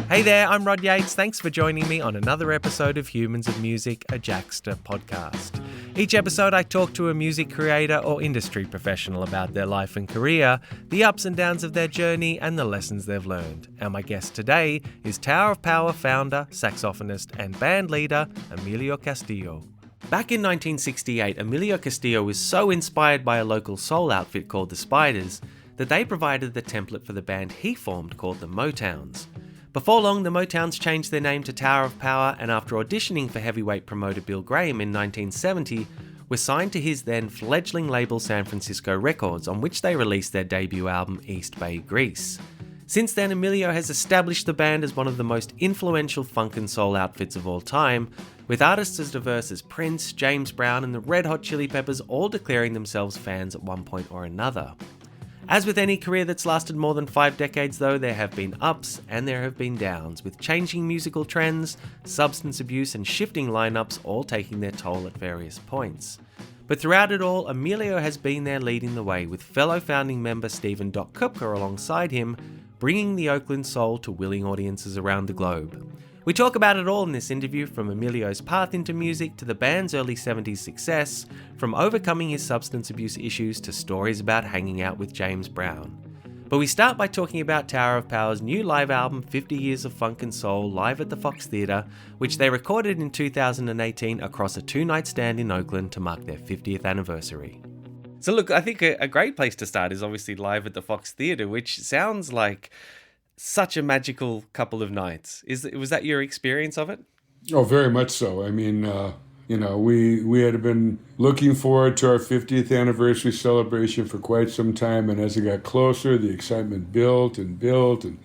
Hey there, I'm Rod Yates. Thanks for joining me on another episode of Humans of Music, a Jaxsta podcast. Each episode I talk to a music creator or industry professional about their life and career, the ups and downs of their journey, and the lessons they've learned. And my guest today is Tower of Power founder, saxophonist, and band leader, Emilio Castillo. Back in 1968, Emilio Castillo was so inspired by a local soul outfit called the Spiders that they provided the template for the band he formed called the Motowns. Before long, the Motowns changed their name to Tower of Power, and after auditioning for heavyweight promoter Bill Graham in 1970, were signed to his then fledgling label San Francisco Records, on which they released their debut album East Bay Grease. Since then, Emilio has established the band as one of the most influential funk and soul outfits of all time, with artists as diverse as Prince, James Brown, and the Red Hot Chili Peppers all declaring themselves fans at one point or another. As with any career that's lasted more than 5 decades though, there have been ups and there have been downs, with changing musical trends, substance abuse and shifting lineups all taking their toll at various points. But throughout it all, Emilio has been there leading the way, with fellow founding member Stephen Doc Kupka alongside him, bringing the Oakland soul to willing audiences around the globe. We talk about it all in this interview, from Emilio's path into music to the band's early 70s success, from overcoming his substance abuse issues to stories about hanging out with James Brown. But we start by talking about Tower of Power's new live album 50 Years of Funk and Soul live at the Fox Theatre, which they recorded in 2018 across a 2-night stand in Oakland to mark their 50th anniversary. So look, I think a great place to start is obviously live at the Fox Theatre, which sounds like such a magical couple of nights. Was that your experience of it? Oh, very much so. I mean, we had been looking forward to our 50th anniversary celebration for quite some time, and as it got closer, the excitement built, and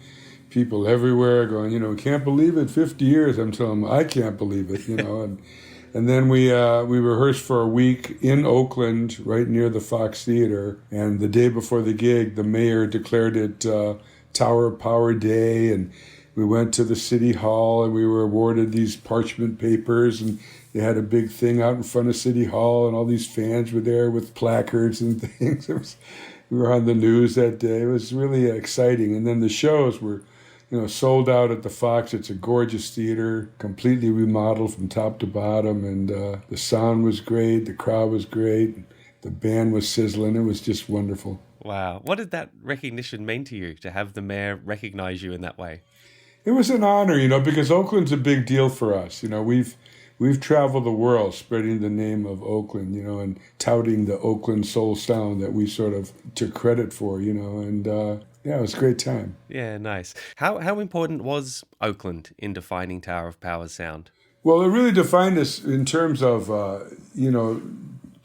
people everywhere going, can't believe it, 50 years. I'm telling them, I can't believe it, and then we rehearsed for a week in Oakland, right near the Fox Theatre, and the day before the gig, the mayor declared it Tower of Power Day, and we went to the city hall and we were awarded these parchment papers, and they had a big thing out in front of City Hall, and all these fans were there with placards and things. We were on the news that day. It was really exciting. And then the shows were, sold out at the Fox. It's a gorgeous theater, completely remodeled from top to bottom, and the sound was great, the crowd was great, the band was sizzling. It was just wonderful. Wow. What did that recognition mean to you, to have the mayor recognize you in that way? It was an honor, because Oakland's a big deal for us. We've traveled the world spreading the name of Oakland, and touting the Oakland soul sound that we sort of took credit for, and it was a great time. Yeah, nice. How important was Oakland in defining Tower of Power's sound? Well, it really defined us in terms of,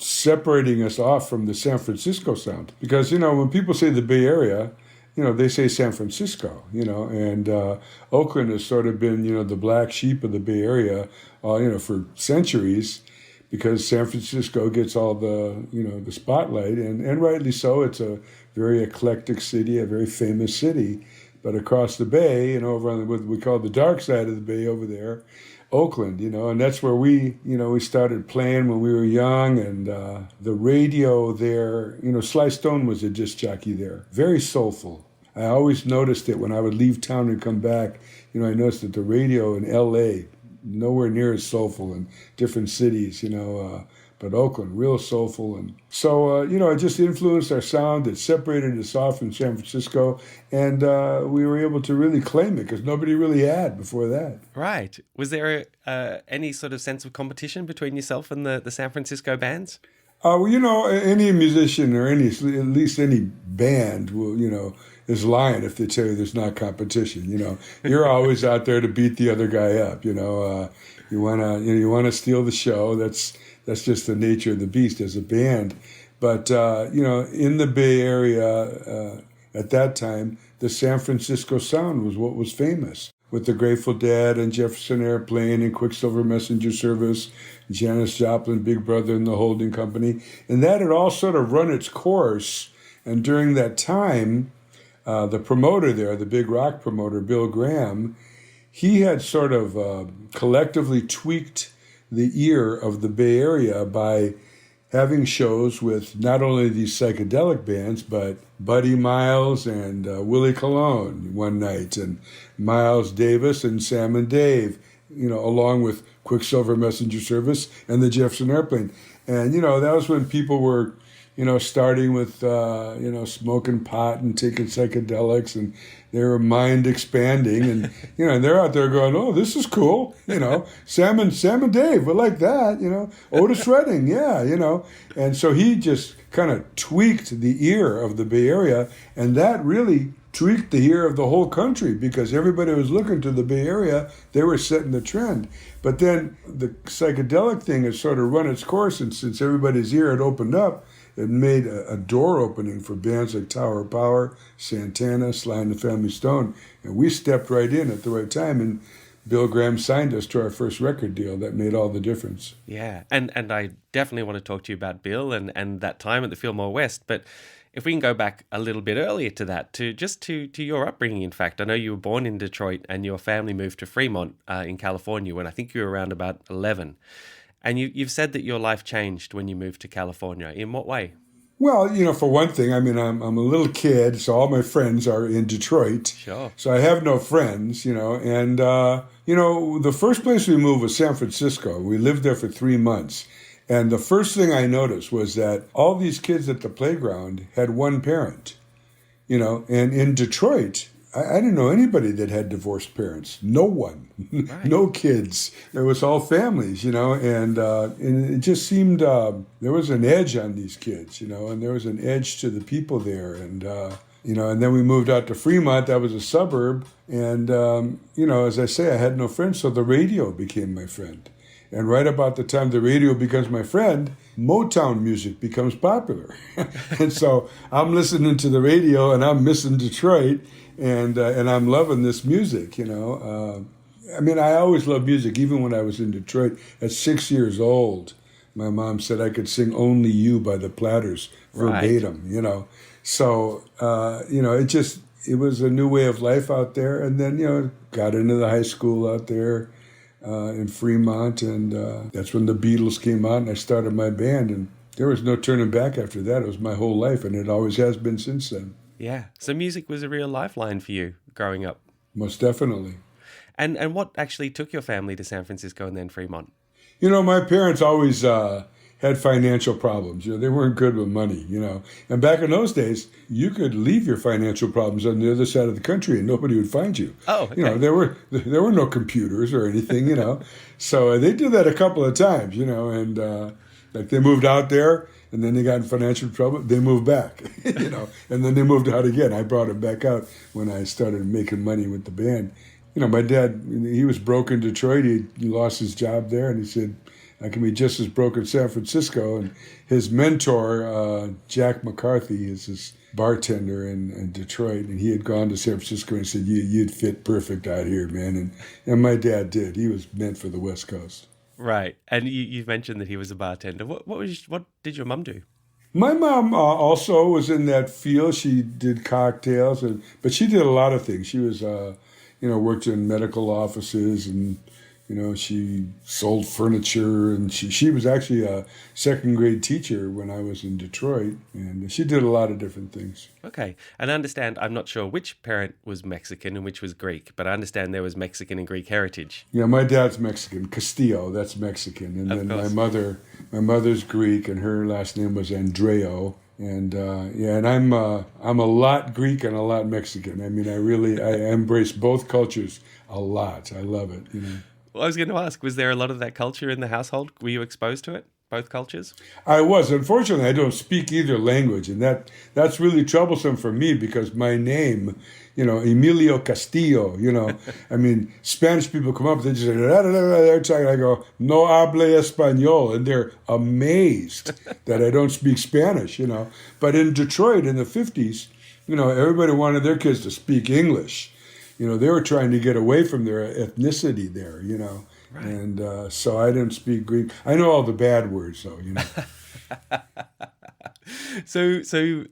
separating us off from the San Francisco sound. Because, when people say the Bay Area, they say San Francisco, and Oakland has sort of been, the black sheep of the Bay Area, for centuries, because San Francisco gets all the, the spotlight, and rightly so. It's a very eclectic city, a very famous city. But across the Bay, over on what we call the dark side of the Bay over there, Oakland, and that's where we started playing when we were young, and the radio there, Sly Stone was a disc jockey there, very soulful. I always noticed it when I would leave town and come back, I noticed that the radio in L.A., nowhere near as soulful in different cities, but Oakland, real soulful. And so, it just influenced our sound. It separated us off from San Francisco, and we were able to really claim it because nobody really had before that. Right. Was there any sort of sense of competition between yourself and the San Francisco bands? Any musician or at least any band will, is lying if they tell you there's not competition. You're always out there to beat the other guy up. You wanna steal the show. That's just the nature of the beast as a band. But, in the Bay Area at that time, the San Francisco sound was what was famous, with the Grateful Dead and Jefferson Airplane and Quicksilver Messenger Service, Janis Joplin, Big Brother and the Holding Company. And that had all sort of run its course. And during that time, the promoter there, the big rock promoter, Bill Graham, he had sort of collectively tweaked the ear of the Bay Area by having shows with not only these psychedelic bands, but Buddy Miles and Willie Colon one night, and Miles Davis and Sam and Dave, along with Quicksilver Messenger Service and the Jefferson Airplane. And, that was when people were, starting with, smoking pot and taking psychedelics, and they were mind expanding, and, and they're out there going, oh, this is cool. Sam and Dave were like that, Otis Redding. Yeah. And so he just kind of tweaked the ear of the Bay Area, and that really tweaked the ear of the whole country, because everybody was looking to the Bay Area. They were setting the trend. But then the psychedelic thing has sort of run its course, and since everybody's ear had opened up, it made a door opening for bands like Tower of Power, Santana, Sly and the Family Stone. And we stepped right in at the right time, and Bill Graham signed us to our first record deal. That made all the difference. Yeah, and I definitely want to talk to you about Bill and that time at the Fillmore West. But if we can go back a little bit earlier to that, to your upbringing, in fact. I know you were born in Detroit and your family moved to Fremont in California when I think you were around about 11. And you've said that your life changed when you moved to California. In what way? Well, for one thing, I'm a little kid, so all my friends are in Detroit. Sure. So I have no friends, and, the first place we moved was San Francisco. We lived there for 3 months. And the first thing I noticed was that all these kids at the playground had one parent, and in Detroit, I didn't know anybody that had divorced parents. No one. Right. No kids. It was all families, and it just seemed there was an edge on these kids, and there was an edge to the people there. And, and then we moved out to Fremont. That was a suburb. And, as I say, I had no friends, so the radio became my friend. And right about the time the radio becomes my friend, Motown music becomes popular. And so I'm listening to the radio and I'm missing Detroit. And I'm loving this music, I always loved music, even when I was in Detroit. At 6 years old, my mom said I could sing Only You by the Platters verbatim, right. So, it was a new way of life out there. And then, got into the high school out there in Fremont. And that's when the Beatles came out and I started my band. And there was no turning back after that. It was my whole life, and it always has been since then. Yeah. So music was a real lifeline for you growing up. Most definitely. And what actually took your family to San Francisco and then Fremont? My parents always had financial problems. They weren't good with money, And back in those days, you could leave your financial problems on the other side of the country and nobody would find you. Oh, okay. There were no computers or anything, So they did that a couple of times, and like they moved out there. And then they got in financial trouble. They moved back, and then they moved out again. I brought them back out when I started making money with the band. My dad, he was broke in Detroit. He lost his job there, and he said, I can be just as broke in San Francisco. And his mentor, Jack McCarthy, is his bartender in Detroit, and he had gone to San Francisco and said, you'd fit perfect out here, man. And my dad did. He was meant for the West Coast. Right. And you've mentioned that he was a bartender. What did your mum do? My mom also was in that field. She did cocktails, but she did a lot of things. She was, worked in medical offices, and, she sold furniture, and she was actually a second grade teacher when I was in Detroit, and she did a lot of different things. Okay. And I understand, I'm not sure which parent was Mexican and which was Greek, but I understand there was Mexican and Greek heritage. Yeah, my dad's Mexican, Castillo, that's Mexican. And then my mother's Greek, and her last name was Andreo. And and I'm a lot Greek and a lot Mexican. I embrace both cultures a lot. I love it, Well, I was going to ask, was there a lot of that culture in the household? Were you exposed to it, both cultures? I was. Unfortunately, I don't speak either language, and that's really troublesome for me because my name, Emilio Castillo, Spanish people come up, they just say, they're talking, I go, no hable español, and they're amazed that I don't speak Spanish, But in Detroit in the 50s, everybody wanted their kids to speak English. They were trying to get away from their ethnicity there, Right. And so I didn't speak Greek. I know all the bad words, though, So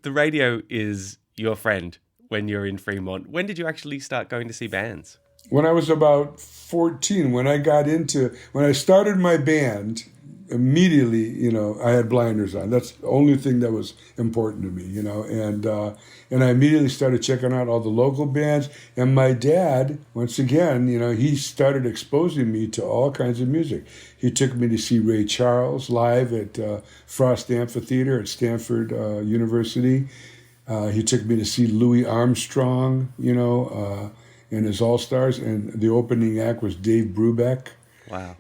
the radio is your friend when you're in Fremont. When did you actually start going to see bands? When I was about 14, when I started my band, immediately, I had blinders on. That's the only thing that was important to me, and I immediately started checking out all the local bands. And my dad, once again, he started exposing me to all kinds of music. He took me to see Ray Charles live at Frost Amphitheater at Stanford University. He took me to see Louis Armstrong, and his All-Stars, and the opening act was Dave Brubeck. Wow.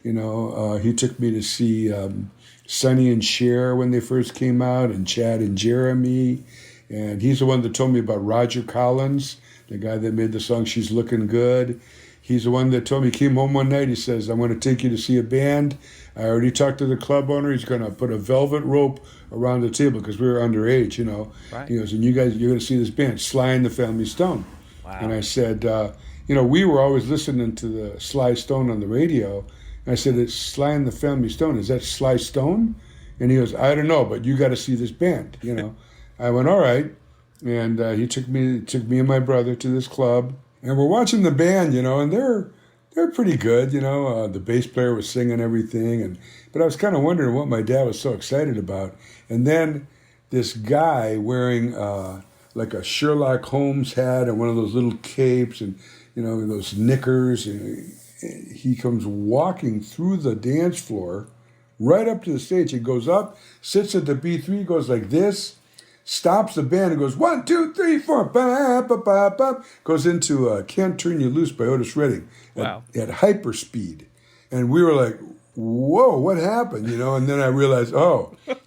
He took me to see Sonny and Cher when they first came out, and Chad and Jeremy. And he's the one that told me about Roger Collins, the guy that made the song She's Looking Good. He's the one that told me, he came home one night, he says, I'm going to take you to see a band. I already talked to the club owner. He's going to put a velvet rope around the table because we were underage, Right. He goes, and you guys, you're going to see this band, Sly and the Family Stone. Wow. And I said, we were always listening to the Sly Stone on the radio. And I said, it's Sly and the Family Stone. Is that Sly Stone? And he goes, I don't know, but you got to see this band, I went, all right. And he took me and my brother to this club. And we're watching the band, and they're pretty good, The bass player was singing everything. But I was kind of wondering what my dad was so excited about. And then this guy wearing like a Sherlock Holmes hat and one of those little capes and, those knickers. And he comes walking through the dance floor right up to the stage. He goes up, sits at the B3, goes like this, stops the band and goes 1, 2, 3, 4, ba, ba, ba, ba, goes into Can't Turn You Loose by Otis Redding at hyper speed. And we were like, whoa, what happened? And then I realized,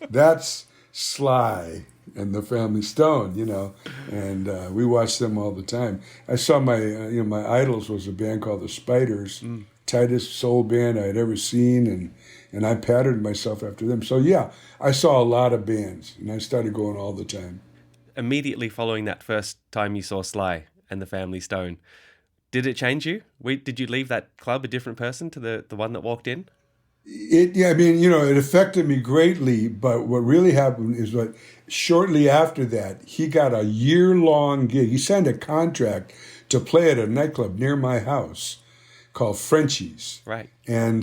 that's Sly and the Family Stone, and we watched them all the time. I saw my idols was a band called the Spiders, tightest soul band I had ever seen, and I patterned myself after them. So yeah, I saw a lot of bands, and I started going all the time. Immediately following that first time you saw Sly and the Family Stone, did it change you? Did you leave that club a different person to the one that walked in? It affected me greatly, but what really happened is that shortly after that, he got a year-long gig. He signed a contract to play at a nightclub near my house called Frenchie's. Right. And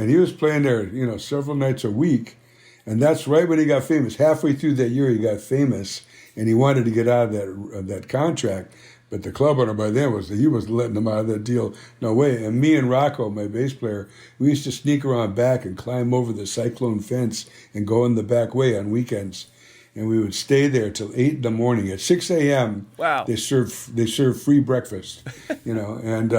he was playing there, several nights a week. And that's right when he got famous. Halfway through that year, he got famous, and he wanted to get out of that contract. But the club owner by then he was letting him out of that deal. No way. And me and Rocco, my bass player, we used to sneak around back and climb over the cyclone fence and go in the back way on weekends. And we would stay there till 8 in the morning. At 6 a.m., wow, they served free breakfast, and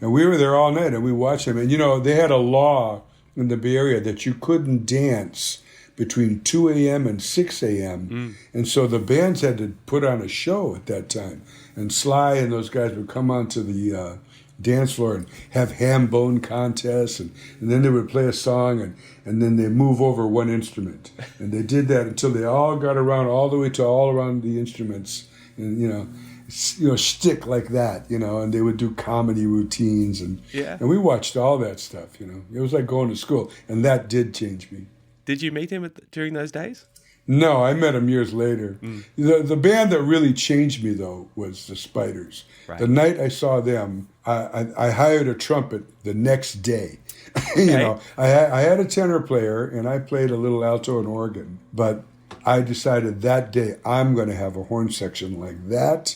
we were there all night and we watched them. And they had a law in the Bay Area that you couldn't dance between 2 a.m. and 6 a.m. And so the bands had to put on a show at that time. And Sly and those guys would come onto the dance floor and have ham bone contests, and then they would play a song, and then they move over one instrument. And they did that until they all got around, all the way to all around the instruments, and shtick like that, and they would do comedy routines, and we watched all that stuff, It was like going to school, and that did change me. Did you meet him during those days? No, I met him years later. The band that really changed me, though, was the Spiders. Right. The night I saw them, I hired a trumpet the next day. Okay. I had a tenor player, and I played a little alto and organ. But I decided that day I'm going to have a horn section like that,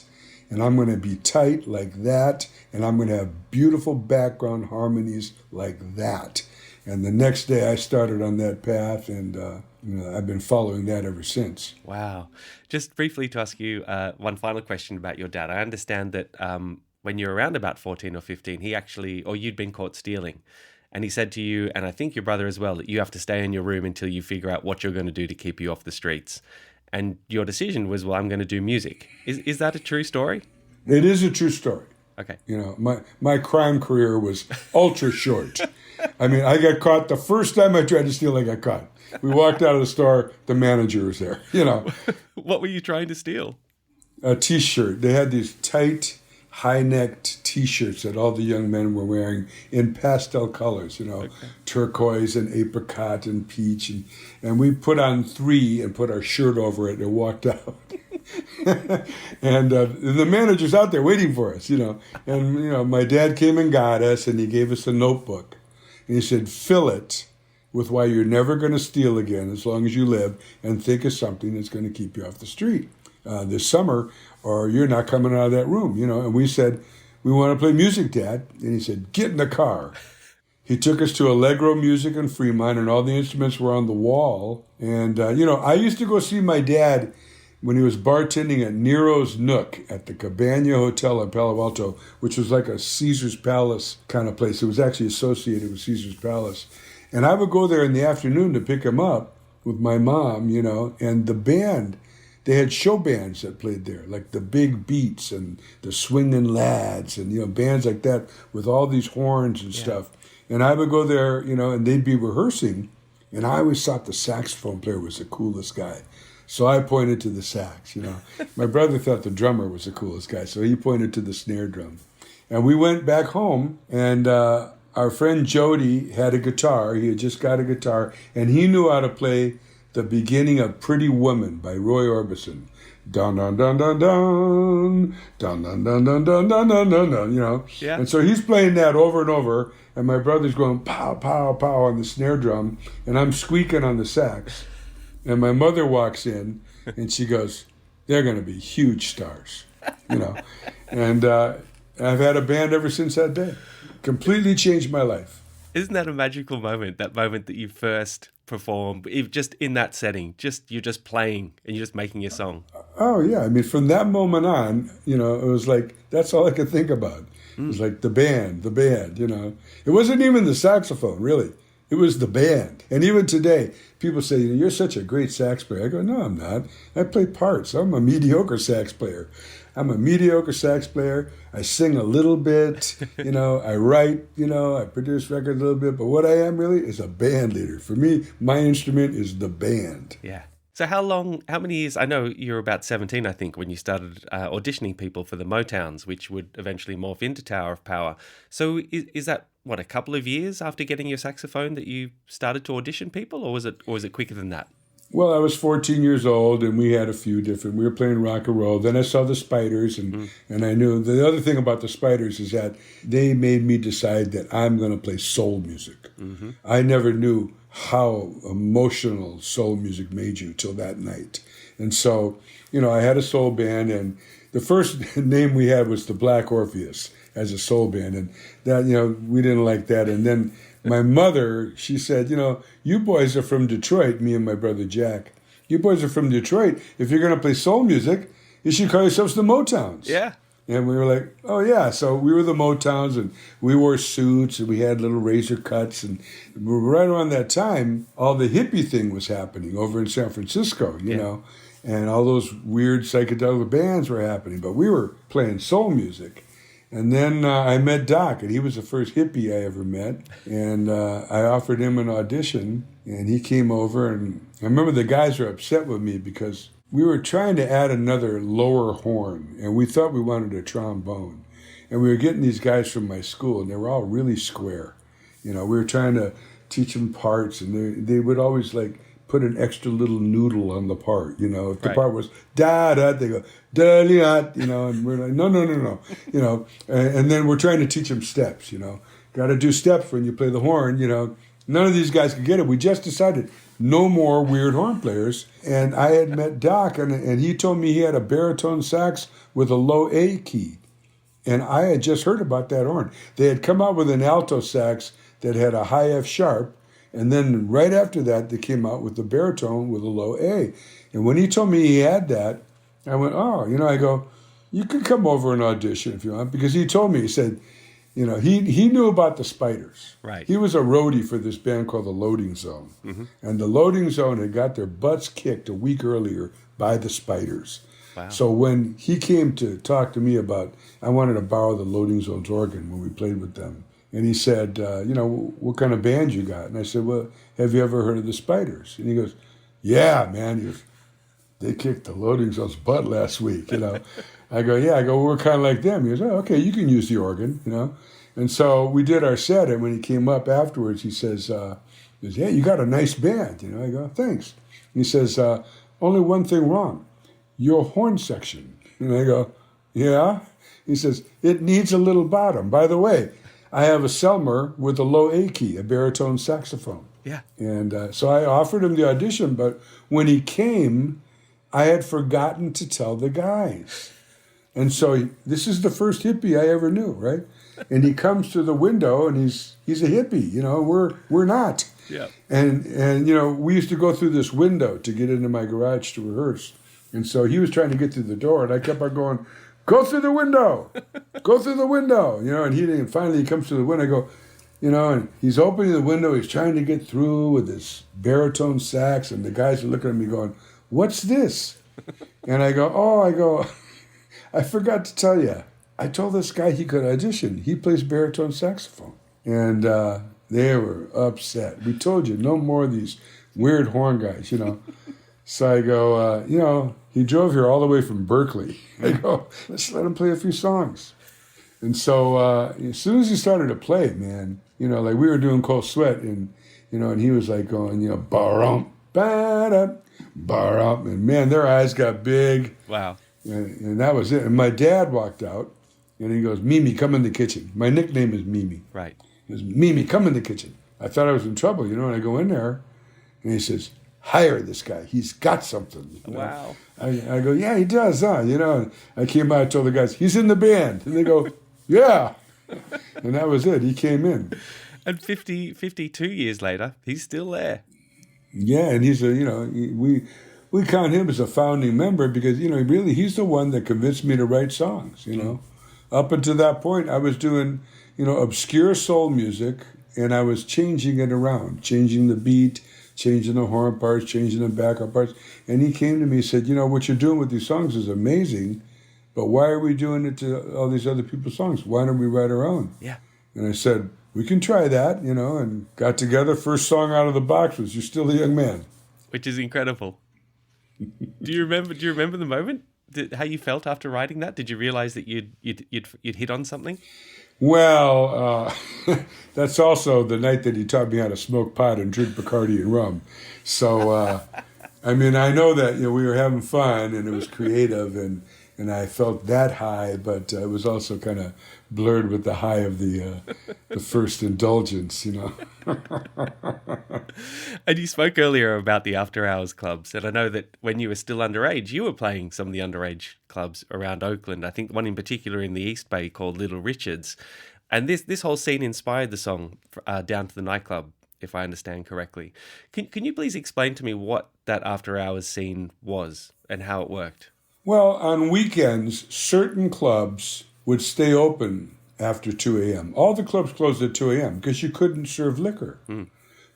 and I'm going to be tight like that, and I'm going to have beautiful background harmonies like that. And the next day I started on that path, and I've been following that ever since. Wow. Just briefly to ask you one final question about your dad. I understand that when you were around about 14 or 15, you'd been caught stealing. And he said to you, and I think your brother as well, that you have to stay in your room until you figure out what you're going to do to keep you off the streets. And your decision was, well, I'm going to do music. Is that a true story? It is a true story. Okay. My crime career was ultra short. I I got caught the first time I tried to steal, I got caught. We walked out of the store, the manager was there, What were you trying to steal? A T-shirt. They had these tight, high-necked T-shirts that all the young men were wearing in pastel colors, okay. Turquoise and apricot and peach. And we put on 3 and put our shirt over it and walked out. And the manager's out there waiting for us, And, my dad came and got us, and he gave us a notebook. And he said, fill it with why you're never going to steal again as long as you live, and think of something that's going to keep you off the street this summer, or you're not coming out of that room, And we said, we want to play music, Dad. And he said, get in the car. He took us to Allegro Music in Fremont, and all the instruments were on the wall. And, I used to go see my dad when he was bartending at Nero's Nook at the Cabana Hotel in Palo Alto, which was like a Caesar's Palace kind of place. It was actually associated with Caesar's Palace. And I would go there in the afternoon to pick him up with my mom, and the band, they had show bands that played there, like the Big Beats and the Swingin' Lads and, bands like that with all these horns and stuff. And I would go there, and they'd be rehearsing, and I always thought the saxophone player was the coolest guy. So I pointed to the sax, My brother thought the drummer was the coolest guy, so he pointed to the snare drum. And we went back home, and our friend Jody had a guitar. He had just got a guitar, and he knew how to play the beginning of Pretty Woman by Roy Orbison. Dun dun dun dun dun dun dun dun dun dun dun dun dun dun, Yeah. And so he's playing that over and over, and my brother's going pow, pow, pow on the snare drum, and I'm squeaking on the sax. And my mother walks in, and she goes, they're going to be huge stars, And I've had a band ever since that day. Completely changed my life. Isn't that a magical moment, that moment that you first perform, just in that setting, you're just playing and you're just making your song? Oh, yeah. I mean, from that moment on, it was like, that's all I could think about. It was like the band. It wasn't even the saxophone, really. It was the band. And even today, people say, you're such a great sax player. I go, no, I'm not. I play parts. I'm a mediocre sax player. I sing a little bit, I write, I produce records a little bit. But what I am really is a band leader. For me, my instrument is the band. Yeah. So how many years, I know you're about 17, I think, when you started auditioning people for the Motowns, which would eventually morph into Tower of Power. So is that, a couple of years after getting your saxophone that you started to audition people, or was it quicker than that? Well, I was 14 years old, and we had a few different. We were playing rock and roll. Then I saw the Spiders, and I knew the other thing about the Spiders is that they made me decide that I'm going to play soul music. Mm-hmm. I never knew how emotional soul music made you till that night. And so, I had a soul band, and the first name we had was the Black Orpheus as a soul band, and that, we didn't like that. And then my mother, she said, you boys are from Detroit, me and my brother Jack. You boys are from Detroit. If you're going to play soul music, you should call yourselves the Motowns. Yeah. And we were like, oh, yeah. So we were the Motowns, and we wore suits, and we had little razor cuts. And right around that time, all the hippie thing was happening over in San Francisco, you know. And all those weird psychedelic bands were happening. But we were playing soul music. And then I met Doc, and he was the first hippie I ever met. And I offered him an audition, and he came over. And I remember the guys were upset with me because we were trying to add another lower horn, and we thought we wanted a trombone. And we were getting these guys from my school, and they were all really square. We were trying to teach them parts, and they would always, put an extra little noodle on the part, If the part was da-da, they go da-da, and we're like, no, And then we're trying to teach them steps, Got to do steps when you play the horn, None of these guys could get it. We just decided no more weird horn players. And I had met Doc, and he told me he had a baritone sax with a low A key. And I had just heard about that horn. They had come out with an alto sax that had a high F sharp. And then right after that, they came out with the baritone with a low A. And when he told me he had that, I went, oh, I go, you can come over and audition if you want. Because he told me, he said, he knew about the Spiders. Right. He was a roadie for this band called the Loading Zone. Mm-hmm. And the Loading Zone had got their butts kicked a week earlier by the Spiders. Wow. So when he came to talk to me about, I wanted to borrow the Loading Zone's organ when we played with them. And he said, what kind of band you got? And I said, well, have you ever heard of the Spiders? And he goes, yeah, man. They kicked the Loading Zone's butt last week, I go, yeah. I go, we're kind of like them. He goes, oh, okay, you can use the organ, And so we did our set, and when he came up afterwards, he says, yeah, you got a nice band. I go, thanks. And he says, only one thing wrong, your horn section. And I go, yeah? He says, it needs a little bottom. By the way, I have a Selmer with a low A key, a baritone saxophone. Yeah. And so I offered him the audition, but when he came, I had forgotten to tell the guys. And so this is the first hippie I ever knew, right? And he comes to the window, and he's a hippie, we're not. Yeah. And we used to go through this window to get into my garage to rehearse. And so he was trying to get through the door, and I kept on going, go through the window, go through the window, and finally he comes to the window. I go, and he's opening the window, he's trying to get through with his baritone sax, and the guys are looking at me going, what's this? And I go, I forgot to tell you, I told this guy he could audition. He plays baritone saxophone. And they were upset. We told you, no more of these weird horn guys, So I go, he drove here all the way from Berkeley. I go, let's let him play a few songs. And so as soon as he started to play, man, like we were doing Cold Sweat, and he was like going, ba-rum, ba-dum, ba-rum. And man, their eyes got big. Wow. And that was it. And my dad walked out, and he goes, Mimi, come in the kitchen. My nickname is Mimi. Right. He goes, Mimi, come in the kitchen. I thought I was in trouble, and I go in there, and he says, hire this guy. He's got something. Wow. I go, yeah, he does, huh? And I came out, I told the guys, he's in the band. And they go, yeah. And that was it. He came in. And 52 years later, he's still there. Yeah, and he's we count him as a founding member because, really he's the one that convinced me to write songs, Up until that point, I was doing, obscure soul music, and I was changing it around, changing the beat, changing the horn parts, changing the backup parts. And he came to me and said, what you're doing with these songs is amazing, but why are we doing it to all these other people's songs? Why don't we write our own? Yeah. And I said, we can try that, and got together. First song out of the box was You're Still a Young Man. Which is incredible. Do you remember the moment? How you felt after writing that? Did you realize that you'd hit on something? Well, that's also the night that he taught me how to smoke pot and drink Bacardi and rum. So, I know that we were having fun and it was creative and I felt that high, but it was also kind of blurred with the high of the first indulgence, And you spoke earlier about the after hours clubs, and I know that when you were still underage, you were playing some of the underage clubs around Oakland. I think one in particular in the East Bay called Little Richard's, and this whole scene inspired the song Down to the Nightclub, if I understand correctly. Can you please explain to me what that after hours scene was and how it worked? Well, on weekends, certain clubs would stay open after 2 a.m. All the clubs closed at 2 a.m. because you couldn't serve liquor.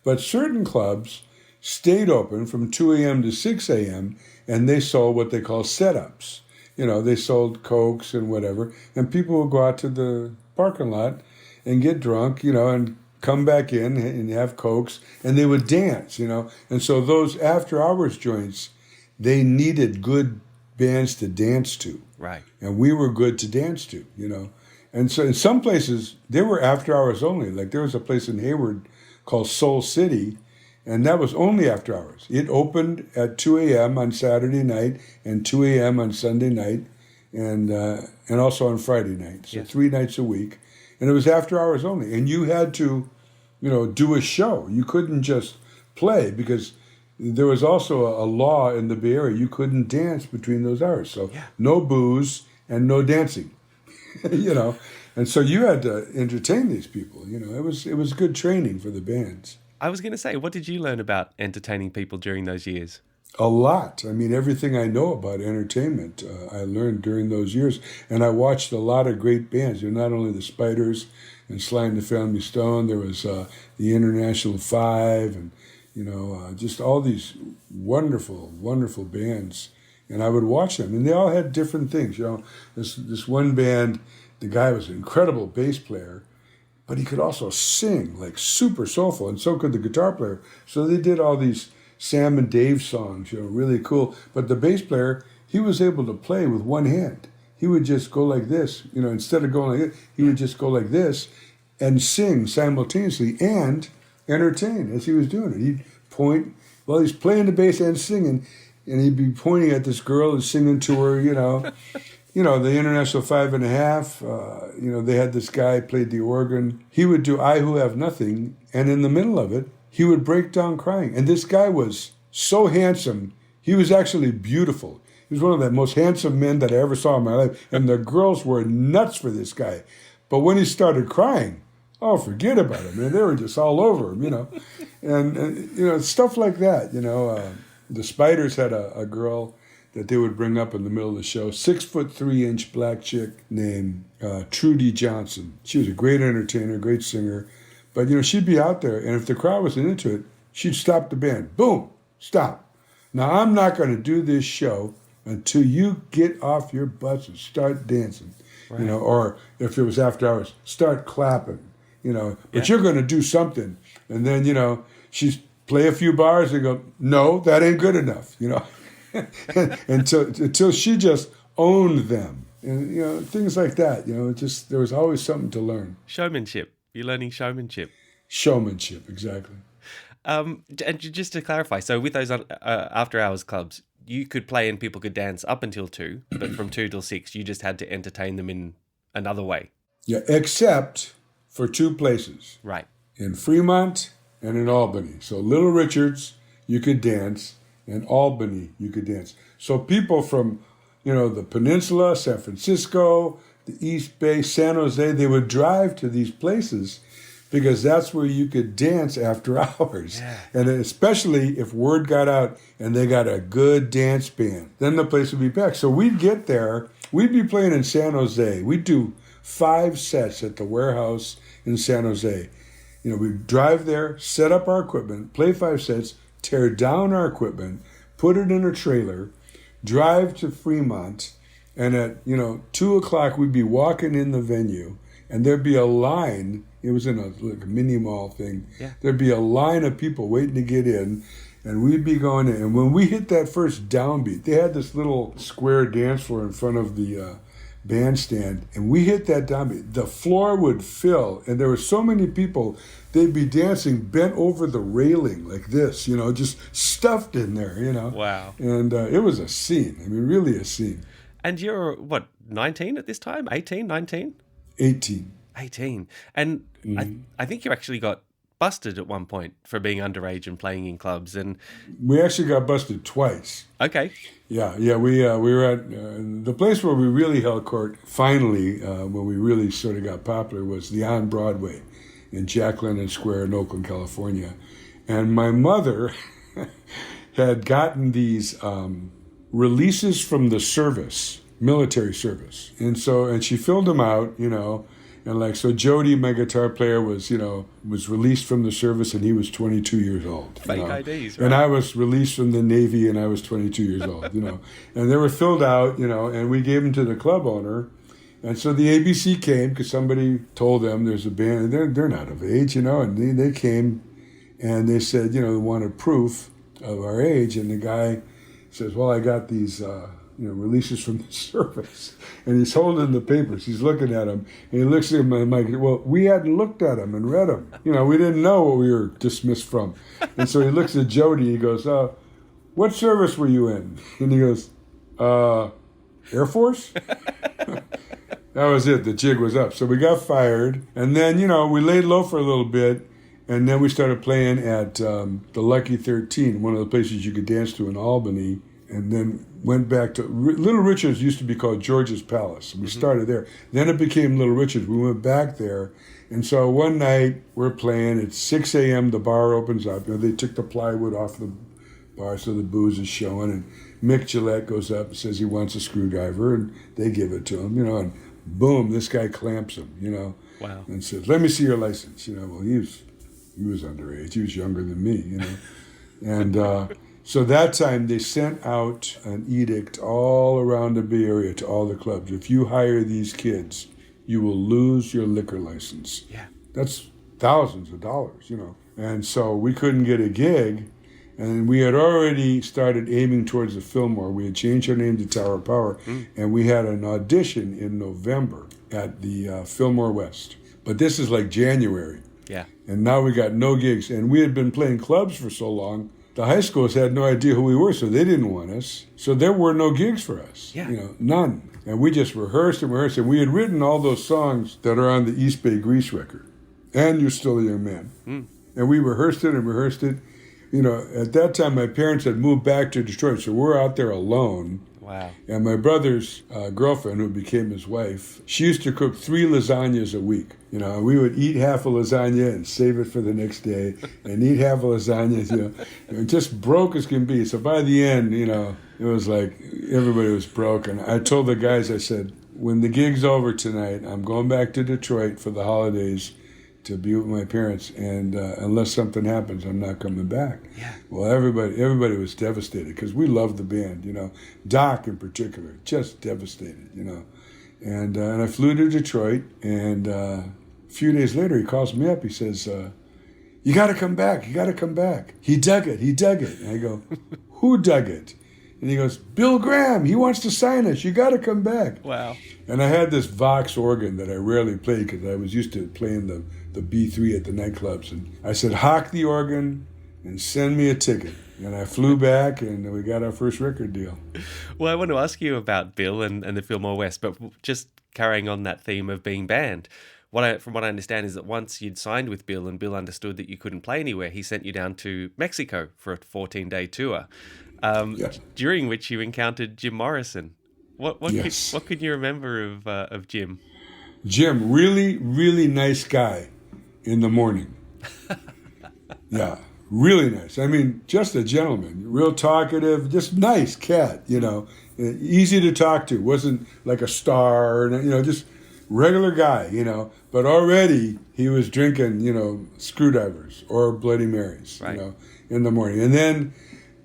But certain clubs stayed open from 2 a.m. to 6 a.m. and they sold what they call setups. They sold Cokes and whatever, and people would go out to the parking lot and get drunk, and come back in and have Cokes, and they would dance, And so those after-hours joints, they needed good bands to dance to. Right. And we were good to dance to, And so in some places, they were after hours only. Like there was a place in Hayward called Soul City, and that was only after hours. It opened at 2 a.m. on Saturday night and 2 a.m. on Sunday night and also on Friday night. So 3 nights a week. And it was after hours only. And you had to, do a show. You couldn't just play because there was also a law in the Bay Area. You couldn't dance between those hours. So no booze and no dancing, And so you had to entertain these people. It was good training for the bands. I was going to say, what did you learn about entertaining people during those years? A lot. Everything I know about entertainment, I learned during those years. And I watched a lot of great bands. Not only the Spiders and Sly and the Family Stone, there was the International Five and just all these wonderful, wonderful bands. And I would watch them. And they all had different things. This one band, the guy was an incredible bass player, but he could also sing, like super soulful, and so could the guitar player. So they did all these Sam and Dave songs, really cool. But the bass player, he was able to play with one hand. He would just go like this, instead of going like this, he would just go like this and sing simultaneously and entertain as he was doing it. He'd point while he's playing the bass and singing, and he'd be pointing at this girl and singing to her, the International 5½, they had this guy played the organ. He would do I Who Have Nothing, and in the middle of it, he would break down crying. And this guy was so handsome. He was actually beautiful. He was one of the most handsome men that I ever saw in my life. And the girls were nuts for this guy. But when he started crying, oh, forget about it, man. They were just all over him, And stuff like that, The Spiders had a girl that they would bring up in the middle of the show, 6'3" black chick named Trudy Johnson. She was a great entertainer, great singer. But, she'd be out there, and if the crowd wasn't into it, she'd stop the band. Boom, stop. Now, I'm not going to do this show until you get off your butts and start dancing, right. Or if it was after hours, start clapping, But you're going to do something. And then, she'd play a few bars and go, no, that ain't good enough, until she just owned them. And, things like that, just there was always something to learn. Showmanship. You're learning showmanship. Showmanship, exactly. And just to clarify, so with those after-hours clubs, you could play and people could dance up until 2, but from 2 till 6, you just had to entertain them in another way. Yeah, except for 2 places. Right. In Fremont and in Albany. So Little Richards, you could dance, and Albany, you could dance. So people from, the peninsula, San Francisco, the East Bay, San Jose, they would drive to these places because that's where you could dance after hours. Yeah. And especially if word got out and they got a good dance band, then the place would be packed. So we'd get there, we'd be playing in San Jose. We'd do 5 sets at the warehouse in San Jose. We'd drive there, set up our equipment, play 5 sets, tear down our equipment, put it in a trailer, drive to Fremont, and at, 2 o'clock, we'd be walking in the venue, and there'd be a line. It was in a mini mall thing. Yeah. There'd be a line of people waiting to get in, and we'd be going in. And when we hit that first downbeat, they had this little square dance floor in front of the bandstand, and we hit that downbeat. The floor would fill, and there were so many people, they'd be dancing bent over the railing like this, just stuffed in there, Wow. And it was a scene. Really a scene. And you're, 19 at this time? 18, 19? 18. 18. And I think you actually got busted at one point for being underage and playing in clubs. And we actually got busted twice. Okay. Yeah. We were at the place where we really held court. Finally, when we really sort of got popular, was the On Broadway in Jack London Square in Oakland, California. And my mother had gotten these releases from the service, military service, and she filled them out, and so Jody, my guitar player, was released from the service, and he was 22 years old. Fake IDs, right? And I was released from the Navy, and I was 22 years old. And they were filled out, and we gave them to the club owner, and so the ABC came because somebody told them there's a band, and they're not of age, and they came, and they said, they wanted proof of our age, and the guy says, well, I got these, releases from the service. And he's holding the papers. He's looking at them. And he looks at him and I'm like, well, we hadn't looked at them and read them. We didn't know what we were dismissed from. And so he looks at Jody. He goes, what service were you in? And he goes, Air Force? That was it. The jig was up. So we got fired. And then, we laid low for a little bit. And then we started playing at the Lucky 13, one of the places you could dance to in Albany, and then went back to Little Richards. Used to be called George's Palace. We started there. Then it became Little Richards. We went back there. And so one night we're playing. It's 6 a.m. The bar opens up. They took the plywood off the bar so the booze is showing. And Mick Gillette goes up and says he wants a screwdriver, and they give it to him, and boom, this guy clamps him, Wow. And says, let me see your license. Well, he was underage. He was younger than me, And so that time they sent out an edict all around the Bay Area to all the clubs. If you hire these kids, you will lose your liquor license. Yeah. That's thousands of dollars, And so we couldn't get a gig. And we had already started aiming towards the Fillmore. We had changed our name to Tower Power. And we had an audition in November at the Fillmore West. But this is like January. Yeah. And now we got no gigs. And we had been playing clubs for so long, the high schools had no idea who we were, so they didn't want us. So there were no gigs for us. Yeah. None. And we just rehearsed. And we had written all those songs that are on the East Bay Grease record. And You're Still a Young Man. And we rehearsed it and rehearsed it. You know, at that time, my parents had moved back to Detroit, so we're out there alone. Wow. And my brother's girlfriend, who became his wife, she used to cook 3 lasagnas a week. You know, we would eat half a lasagna and save it for the next day, and eat half a lasagna. You know, just broke as can be. So by the end, you know, it was like everybody was broke. And I told the guys, I said, when the gig's over tonight, I'm going back to Detroit for the holidays to be with my parents, and unless something happens, I'm not coming back. Yeah. Well, everybody was devastated because we loved the band, you know. Doc in particular, just devastated, you know. And I flew to Detroit, and a few days later, he calls me up. He says, "You got to come back. You got to come back. He dug it. He dug it." And I go, "Who dug it?" And he goes, "Bill Graham. He wants to sign us. You got to come back." Wow. And I had this Vox organ that I rarely played because I was used to playing the B3 at the nightclubs. And I said, "Hock the organ and send me a ticket." And I flew back, and we got our first record deal. Well, I want to ask you about Bill and the Fillmore West, but just carrying on that theme of being banned. From what I understand is that once you'd signed with Bill and Bill understood that you couldn't play anywhere, he sent you down to Mexico for a 14-day tour, Yes. during which you encountered Jim Morrison. What Yes. could you remember of Jim? Jim, really, really nice guy in the morning. Yeah, really nice. I mean, just a gentleman, real talkative, just nice cat, you know, easy to talk to. Wasn't like a star, you know, just regular guy, you know. But already he was drinking, you know, screwdrivers or Bloody Marys, Right. you know, in the morning. And then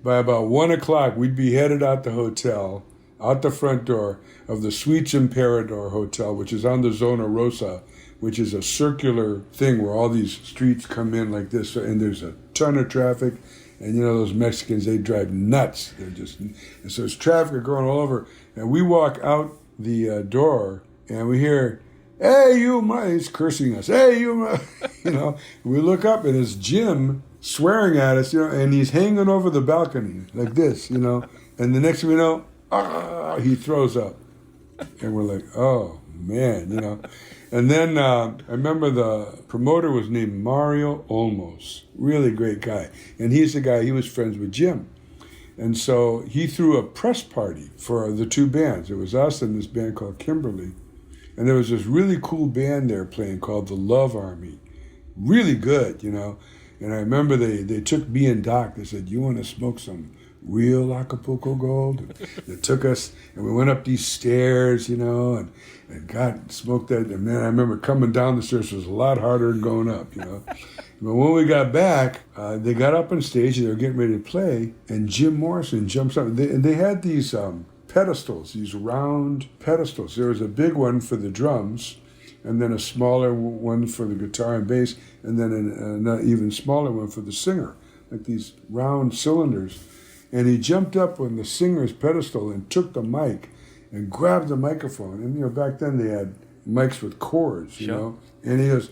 by about 1 o'clock, we'd be headed out the hotel, out the front door of the Suites Imperador Hotel, which is on the Zona Rosa, which is a circular thing where all these streets come in like this, and there's a ton of traffic. And you know, those Mexicans, they drive nuts. They're just, and so there's traffic going all over. And we walk out the door, and we hear, "Hey, you," he's cursing us. "Hey, you," you know. We look up, and it's Jim swearing at us, you know, and he's hanging over the balcony like this, you know. And the next thing we know, he throws up. And we're like, oh, man, you know. And then I remember the promoter was named Mario Olmos, really great guy. And he's the guy, he was friends with Jim. And so he threw a press party for the two bands. It was us and this band called Kimberly. And there was this really cool band there playing called the Love Army. Really good, you know. And I remember they took me and Doc, they said, "You want to smoke some real Acapulco Gold?" And they took us, and we went up these stairs, you know, and God smoked that. And man, I remember coming down the stairs was a lot harder than going up, you know. But when we got back, they got up on stage, and they were getting ready to play, and Jim Morrison jumps up. And they had these pedestals, these round pedestals. There was a big one for the drums, and then a smaller one for the guitar and bass, and then an even smaller one for the singer, like these round cylinders. And he jumped up on the singer's pedestal and took the mic and grabbed the microphone. And, you know, back then they had mics with cords, you know. And he goes,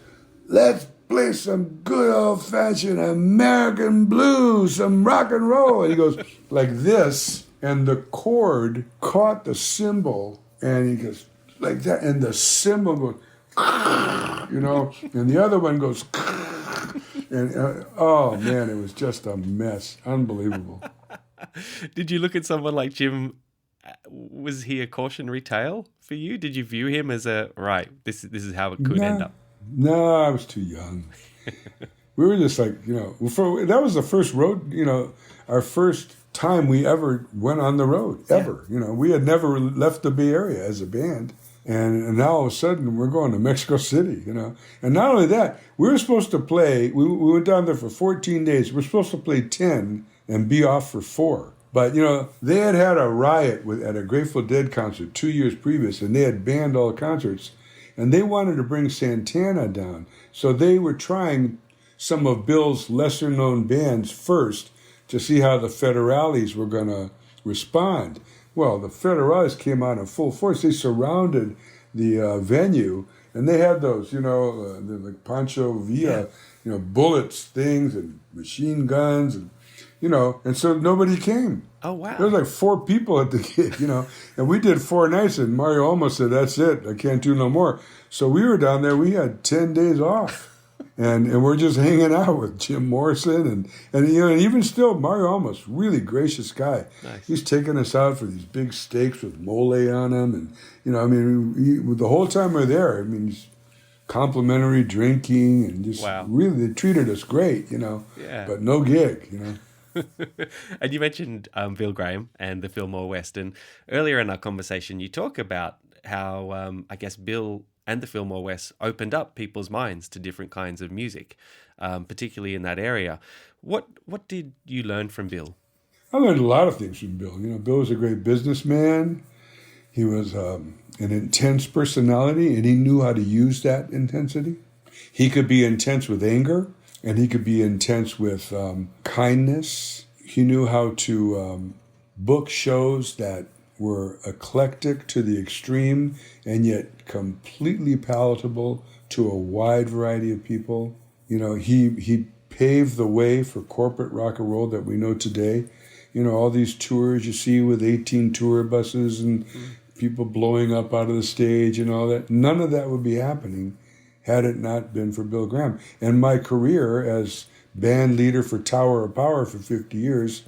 "Let's play some good old-fashioned American blues, some rock and roll." And he goes like this, and the cord caught the cymbal, and he goes like that, and the cymbal goes, you know, and the other one goes, and oh man, it was just a mess, unbelievable. Did you look at someone like Jim? Was he a cautionary tale for you? Did you view him as this is how it could end up? No, I was too young. We were just like, you know, that was the first road, you know, our first time we ever went on the road, ever. Yeah. You know, we had never left the Bay Area as a band. And now all of a sudden we're going to Mexico City, you know. And not only that, we were supposed to play, we went down there for 14 days. We're supposed to play 10 and be off for 4. But, you know, they had a riot at a Grateful Dead concert 2 years previous, and they had banned all concerts. And they wanted to bring Santana down. So they were trying some of Bill's lesser-known bands first to see how the Federales were going to respond. Well, the Federales came out in full force. They surrounded the venue, and they had those, you know, like Pancho Villa, you know, bullets, things, and machine guns, and, you know, and so nobody came. Oh, wow. There was like 4 people at the gig, you know, and we did 4 nights, and Mario almost said, "That's it, I can't do no more." So we were down there, we had 10 days off. And we're just hanging out with Jim Morrison and even still, Mario Almos, really gracious guy. Nice. He's taking us out for these big steaks with mole on them, and the whole time we're there, he's complimentary drinking and just really they treated us great, Yeah. But no gig, And you mentioned Bill Graham and the Fillmore West, and earlier in our conversation, you talk about how I guess Bill and the Fillmore West opened up people's minds to different kinds of music, particularly in that area. What did you learn from Bill? I learned a lot of things from Bill. Bill was a great businessman. He was an intense personality, and he knew how to use that intensity. He could be intense with anger, and he could be intense with kindness. He knew how to book shows that were eclectic to the extreme and yet completely palatable to a wide variety of people. He paved the way for corporate rock and roll that we know today. All these tours you see with 18 tour buses and people blowing up out of the stage and all that. None of that would be happening had it not been for Bill Graham. And my career as band leader for Tower of Power for 50 years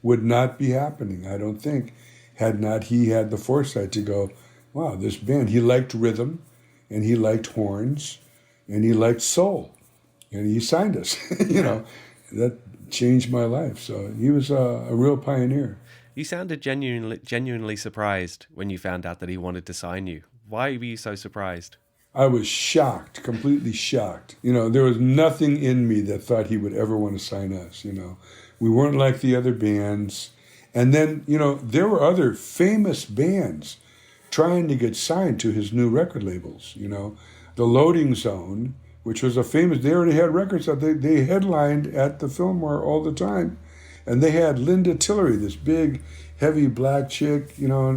would not be happening, I don't think, had not he had the foresight to go, wow, this band, he liked rhythm, and he liked horns, and he liked soul, and he signed us. That changed my life. So he was a real pioneer. You sounded genuinely surprised when you found out that he wanted to sign you. Why were you so surprised? I was shocked, completely shocked. There was nothing in me that thought he would ever want to sign us. We weren't like the other bands. And then, there were other famous bands trying to get signed to his new record labels. The Loading Zone, which was they already had records out. They headlined at the Fillmore all the time. And they had Linda Tillery, this big, heavy black chick,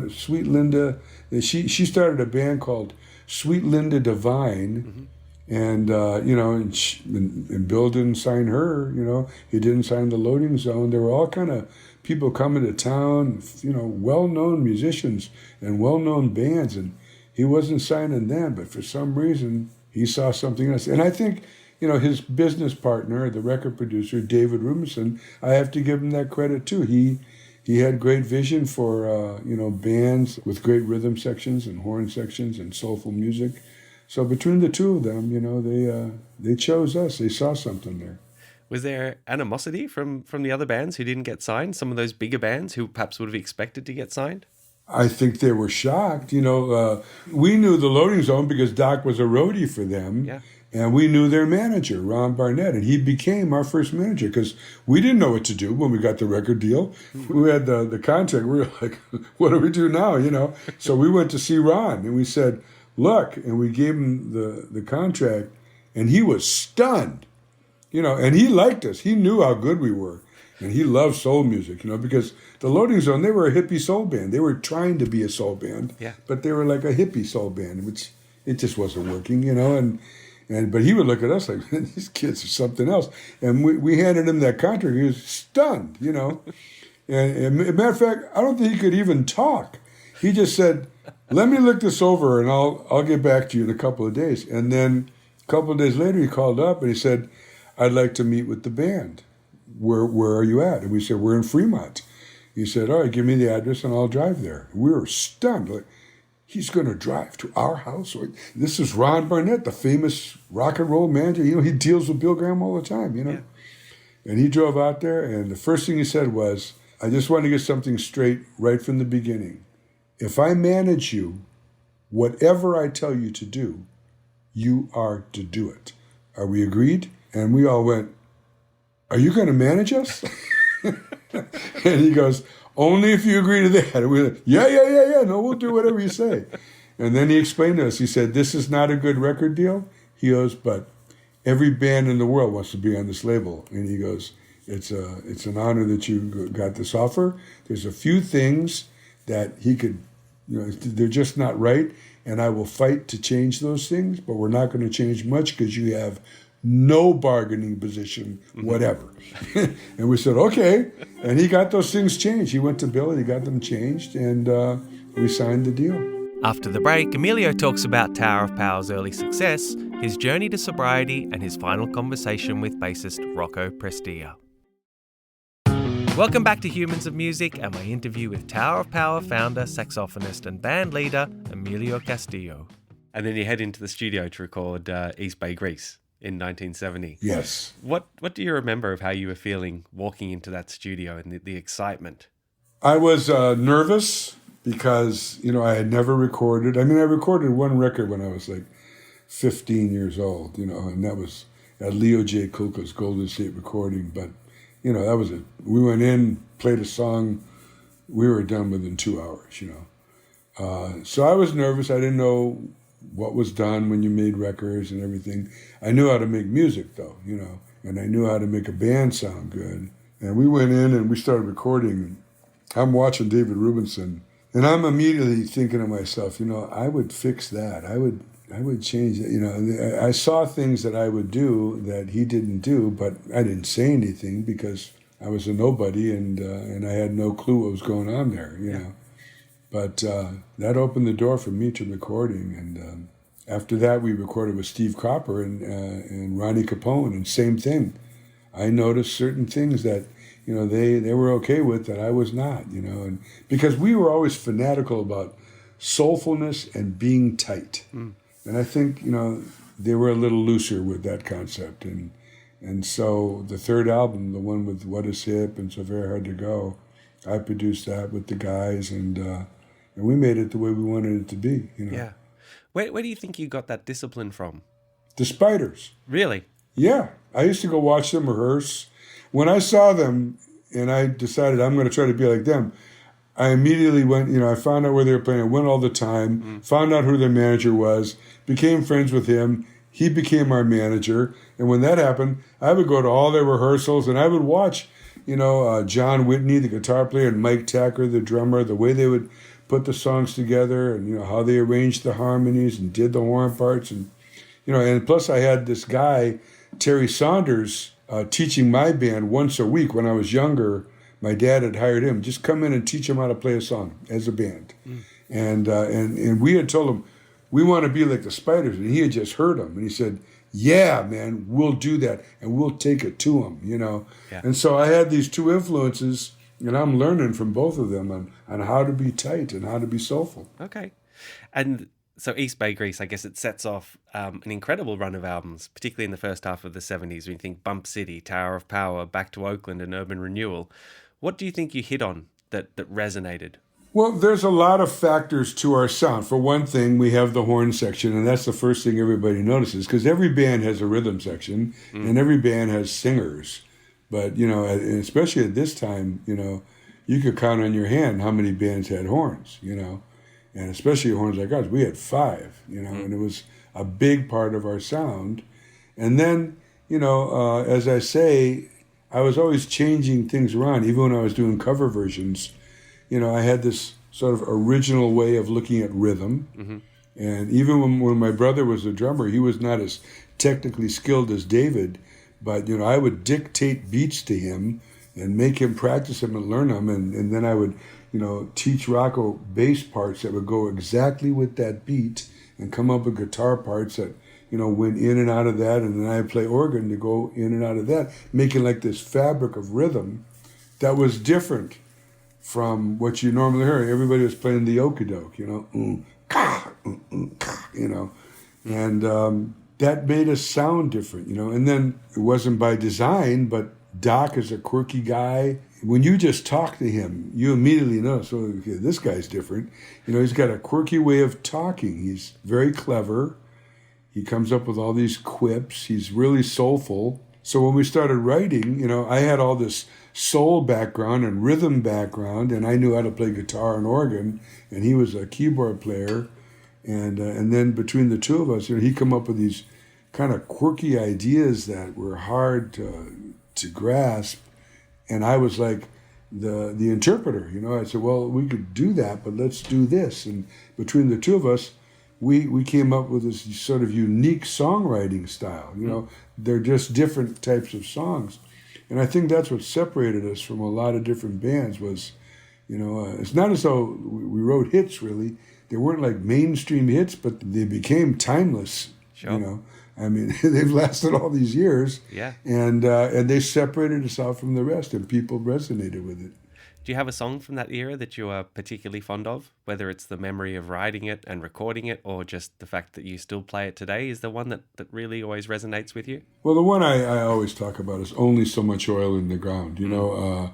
Sweet Linda. She started a band called Sweet Linda Divine. And, and Bill didn't sign her, he didn't sign the Loading Zone. There were all kind of people coming to town, well-known musicians and well-known bands, and he wasn't signing them, but for some reason, he saw something else. And I think, his business partner, the record producer, David Rubenson, I have to give him that credit too. He had great vision for, bands with great rhythm sections and horn sections and soulful music. So between the two of them, they chose us. They saw something there. Was there animosity from the other bands who didn't get signed? Some of those bigger bands who perhaps would have expected to get signed? I think they were shocked. We knew the Loading Zone because Doc was a roadie for them. Yeah. And we knew their manager, Ron Barnett, and he became our first manager because we didn't know what to do when we got the record deal. We had the contract. We were like, what do we do now, So we went to see Ron, and we said, look, and we gave him the contract, and he was stunned, and he liked us. He knew how good we were, and he loved soul music, because the Loading Zone, they were a hippie soul band. They were trying to be a soul band, but they were like a hippie soul band, which it just wasn't working, but he would look at us like, these kids are something else. And we handed him that contract. He was stunned, And as a matter of fact, I don't think he could even talk. He just said, let me look this over and I'll get back to you in a couple of days. And then a couple of days later, he called up and he said, I'd like to meet with the band. Where are you at? And we said, we're in Fremont. He said, all right, give me the address and I'll drive there. We were stunned. Like, he's going to drive to our house? This is Ron Barnett, the famous rock and roll manager. He deals with Bill Graham all the time, Yeah. And he drove out there, and the first thing he said was, I just want to get something straight right from the beginning. If I manage you, whatever I tell you to do, you are to do it. Are we agreed? And we all went, are you going to manage us? And he goes, only if you agree to that. And we went, yeah. No, we'll do whatever you say. And then he explained to us, he said, this is not a good record deal. He goes, but every band in the world wants to be on this label. And he goes, it's an honor that you got this offer. There's a few things that he could, they're just not right. And I will fight to change those things, but we're not going to change much because you have no bargaining position, whatever. And we said, okay. And he got those things changed. He went to Bill and he got them changed, and we signed the deal. After the break, Emilio talks about Tower of Power's early success, his journey to sobriety, and his final conversation with bassist Rocco Prestia. Welcome back to Humans of Music and my interview with Tower of Power founder, saxophonist and band leader, Emilio Castillo. And then you head into the studio to record East Bay Grease in 1970. Yes. What do you remember of how you were feeling walking into that studio and the excitement? I was nervous because, I had never recorded. I recorded one record when I was like 15 years old, and that was at Leo J. Kulka's Golden State Recording. But, that was it. We went in, played a song, we were done within 2 hours, So I was nervous. I didn't know what was done when you made records and everything. I knew how to make music, though, and I knew how to make a band sound good. And we went in and we started recording. I'm watching David Rubinson, and I'm immediately thinking to myself, I would fix that. I would change it. I saw things that I would do that he didn't do, but I didn't say anything because I was a nobody and I had no clue what was going on there, But that opened the door for me to recording, and after that we recorded with Steve Cropper and Ronnie Capone, and same thing. I noticed certain things that they were okay with that I was not, and because we were always fanatical about soulfulness and being tight. And I think, they were a little looser with that concept. And so the third album, the one with What Is Hip and So Very Hard to Go, I produced that with the guys, and we made it the way we wanted it to be, Yeah. Where do you think you got that discipline from? The Spiders. Really? Yeah. I used to go watch them rehearse. When I saw them and I decided I'm going to try to be like them, I immediately went, I found out where they were playing. I went all the time, found out who their manager was, became friends with him. He became our manager. And when that happened, I would go to all their rehearsals and I would watch, John Whitney, the guitar player, and Mike Tacker, the drummer, the way they would put the songs together and, how they arranged the harmonies and did the horn parts. And, and plus I had this guy, Terry Saunders, teaching my band once a week when I was younger. My dad had hired him, just come in and teach him how to play a song as a band. And we had told him, we want to be like the Spiders. And he had just heard them. And he said, yeah, man, we'll do that. And we'll take it to him, Yeah. And so I had these two influences, and I'm learning from both of them on how to be tight and how to be soulful. Okay. And so East Bay Grease, I guess it sets off an incredible run of albums, particularly in the first half of the 70s, when you think Bump City, Tower of Power, Back to Oakland, and Urban Renewal. What do you think you hit on that resonated? Well, there's a lot of factors to our sound. For one thing, we have the horn section, and that's the first thing everybody notices, because every band has a rhythm section, and every band has singers. But, especially at this time, you could count on your hand how many bands had horns, and especially horns like ours. We had 5, and it was a big part of our sound. And then, as I say, I was always changing things around, even when I was doing cover versions. I had this sort of original way of looking at rhythm. And even when my brother was a drummer, he was not as technically skilled as David, but, I would dictate beats to him and make him practice them and learn them. And then I would, teach Rocco bass parts that would go exactly with that beat and come up with guitar parts that, went in and out of that. And then I'd play organ to go in and out of that, making like this fabric of rhythm that was different from what you normally hear. Everybody was playing the okey-doke, and that made us sound different, and then it wasn't by design, but Doc is a quirky guy. When you just talk to him, you immediately know, so okay, this guy's different. He's got a quirky way of talking. He's very clever. He comes up with all these quips. He's really soulful. So when we started writing, I had all this soul background and rhythm background, and I knew how to play guitar and organ, and he was a keyboard player. And then between the two of us, he'd come up with these kind of quirky ideas that were hard to grasp. And I was like the interpreter, I said, well, we could do that, but let's do this. And between the two of us, we came up with this sort of unique songwriting style. They're just different types of songs. And I think that's what separated us from a lot of different bands was, it's not as though we wrote hits, really. They weren't like mainstream hits, but they became timeless, Sure. I mean, they've lasted all these years. Yeah. And they separated us out from the rest, and people resonated with it. Do you have a song from that era that you are particularly fond of? Whether it's the memory of writing it and recording it, or just the fact that you still play it today, is there one that really always resonates with you? Well, the one I always talk about is Only So Much Oil in the Ground. You know,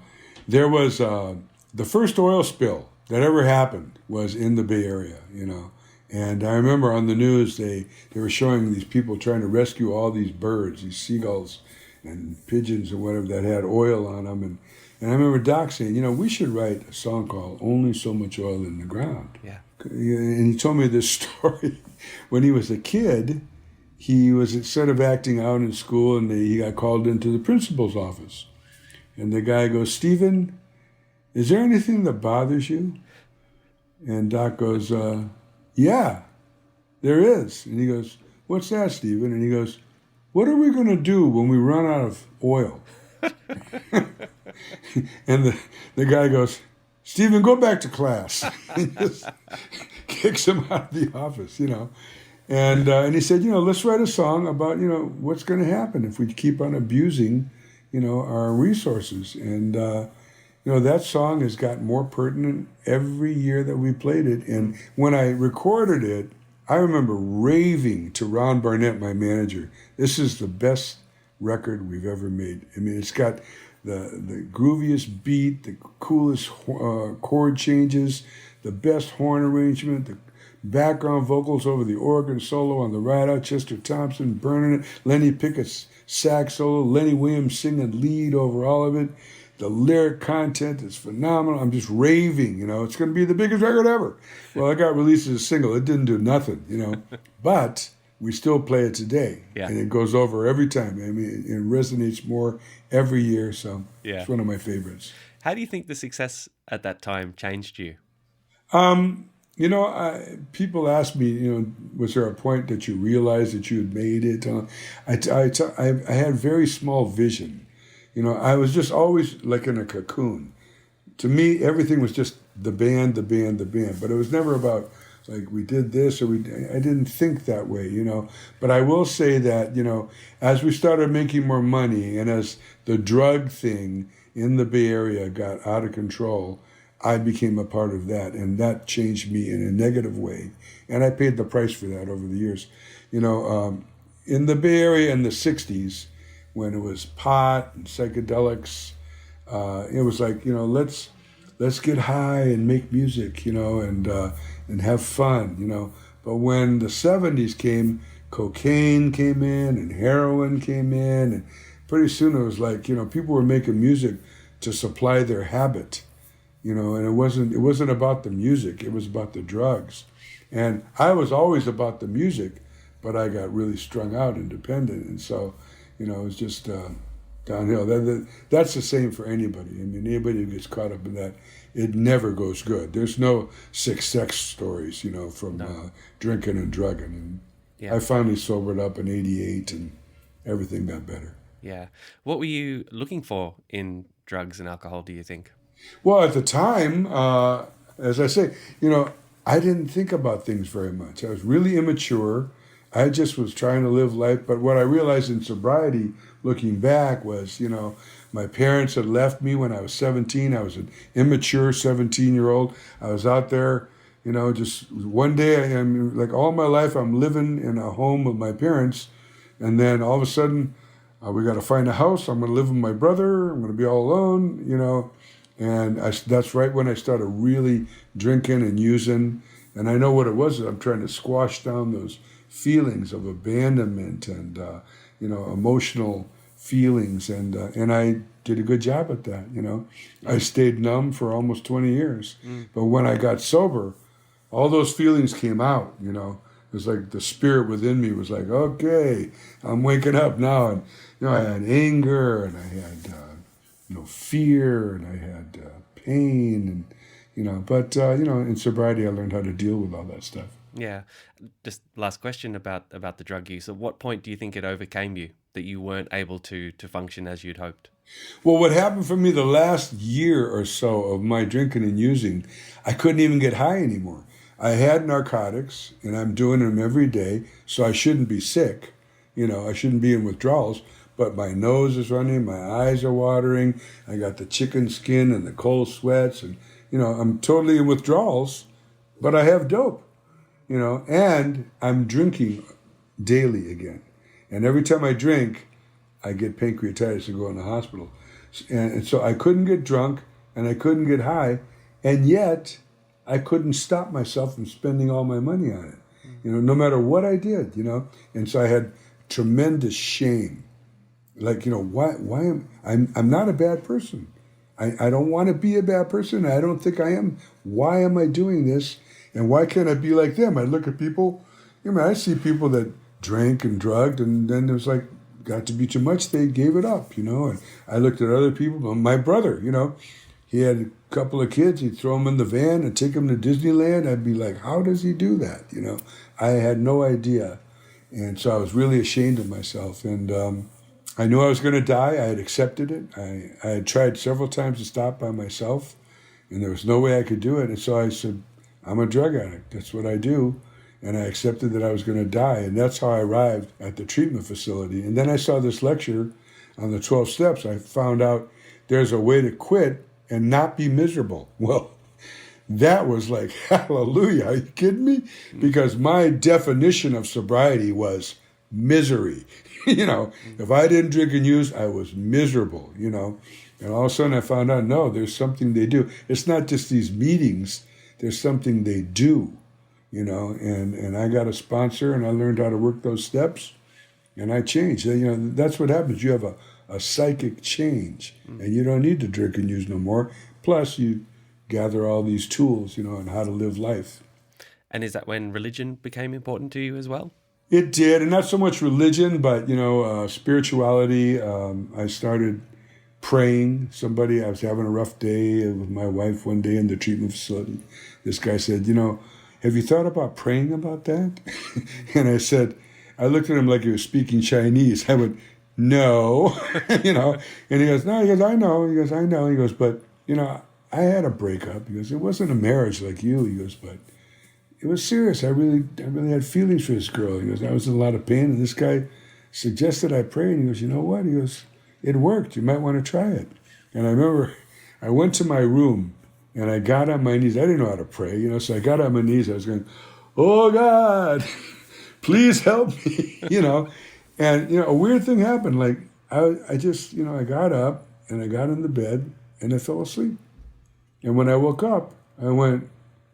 there was the first oil spill that ever happened was in the Bay Area, you know. And I remember on the news, they were showing these people trying to rescue all these birds, these seagulls and pigeons and whatever that had oil on them. And I remember Doc saying, you know, we should write a song called Only So Much Oil in the Ground. Yeah. And he told me this story. When he was a kid, he was, instead of acting out in school, and he got called into the principal's office. And the guy goes, Stephen, is there anything that bothers you? And Doc goes, yeah, there is. And he goes, what's that, Stephen? And he goes, what are we going to do when we run out of oil? And the guy goes, Stephen, go back to class. He just kicks him out of the office, you know. And he said, you know, let's write a song about, you know, what's going to happen if we keep on abusing, you know, our resources. And, you know, that song has got more pertinent every year that we played it. And when I recorded it, I remember raving to Ron Barnett, my manager, this is the best record we've ever made. I mean, it's got the grooviest beat, the coolest chord changes, the best horn arrangement, the background vocals over the organ solo on the ride out, Chester Thompson burning it, Lenny Pickett's sax solo, Lenny Williams singing lead over all of it. The lyric content is phenomenal. I'm just raving, you know. It's going to be the biggest record ever. Well, it got released as a single. It didn't do nothing, you know. But we still play it today. Yeah. And it goes over every time. I mean, it resonates more every year. So it's one of my favorites. How do you think the success at that time changed you? You know, people ask me, you know, was there a point that you realized that you had made it? I had very small vision. You know, I was just always like in a cocoon. To me, everything was just the band. But it was never about, like, we did this or I didn't think that way, you know. But I will say that, you know, as we started making more money and as the drug thing in the Bay Area got out of control, I became a part of that, and that changed me in a negative way. And I paid the price for that over the years. You know, in the Bay Area in the 60s, when it was pot and psychedelics, it was like, you know, let's get high and make music, you know, and have fun, you know. But when the 70s came, cocaine came in and heroin came in, and pretty soon it was like, you know, people were making music to supply their habit. You know, and it wasn't about the music, it was about the drugs. And I was always about the music, but I got really strung out and dependent. And so, you know, it was just downhill. That's the same for anybody. I mean, anybody who gets caught up in that, it never goes good. There's no success stories, you know, from drinking and drugging. And I finally sobered up in '88 and everything got better. Yeah. What were you looking for in drugs and alcohol, do you think? Well, at the time, as I say, you know, I didn't think about things very much. I was really immature. I just was trying to live life. But what I realized in sobriety, looking back, was, you know, my parents had left me when I was 17. I was an immature 17-year-old. I was out there, you know, just one day, I'm like all my life, I'm living in a home with my parents. And then all of a sudden, we got to find a house. I'm going to live with my brother. I'm going to be all alone, you know. And that's right when I started really drinking and using. And I know what it was. I'm trying to squash down those feelings of abandonment and, you know, emotional feelings. And I did a good job at that, you know. I stayed numb for almost 20 years. But when I got sober, all those feelings came out, you know. It was like the spirit within me was like, okay, I'm waking up now. And, you know, I had anger and I had... you know, fear, and I had pain, and, you know, but, you know, in sobriety, I learned how to deal with all that stuff. Yeah. Just last question about the drug use. At what point do you think it overcame you, that you weren't able to function as you'd hoped? Well, what happened for me the last year or so of my drinking and using, I couldn't even get high anymore. I had narcotics, and I'm doing them every day, so I shouldn't be sick. I shouldn't be in withdrawals, but my nose is running, my eyes are watering, I got the chicken skin and the cold sweats, and, I'm totally in withdrawals, but I have dope, and I'm drinking daily again. And every time I drink, I get pancreatitis and go in the hospital. And so I couldn't get drunk and I couldn't get high, and yet I couldn't stop myself from spending all my money on it, no matter what I did, And so I had tremendous shame. Like, why am I'm not a bad person. I don't want to be a bad person. I don't think I am. Why am I doing this? And why can't I be like them? I look at people, I see people that drank and drugged, and then it was like, got to be too much, they gave it up, And I looked at other people, my brother, he had a couple of kids, he'd throw them in the van and take them to Disneyland. I'd be like, how does he do that? I had no idea. And so I was really ashamed of myself. And I knew I was going to die. I had accepted it. I had tried several times to stop by myself, and there was no way I could do it. And so I said, I'm a drug addict. That's what I do. And I accepted that I was going to die. And that's how I arrived at the treatment facility. And then I saw this lecture on the 12 steps. I found out there's a way to quit and not be miserable. Well, that was like, hallelujah. Are you kidding me? Because my definition of sobriety was misery. If I didn't drink and use, I was miserable, And all of a sudden I found out, no, there's something they do. It's not just these meetings. There's something they do. And I got a sponsor and I learned how to work those steps and I changed. That's what happens. You have a psychic change and you don't need to drink and use no more. Plus you gather all these tools, on how to live life. And is that when religion became important to you as well? It did, and not so much religion, but, spirituality. I started praying. I was having a rough day with my wife one day in the treatment facility. This guy said, have you thought about praying about that? And I looked at him like he was speaking Chinese. I went, no, And he goes, no, he goes, I know. He goes, I know. He goes, but, I had a breakup. He goes, it wasn't a marriage like you. He goes, but it was serious. I really had feelings for this girl. He goes, I was in a lot of pain. And this guy suggested I pray. And he goes, you know what? He goes, it worked. You might want to try it. And I remember I went to my room and I got on my knees. I didn't know how to pray, so I got on my knees. I was going, oh, God, please help me, And, a weird thing happened. Like, I just, I got up and I got in the bed and I fell asleep. And when I woke up, I went,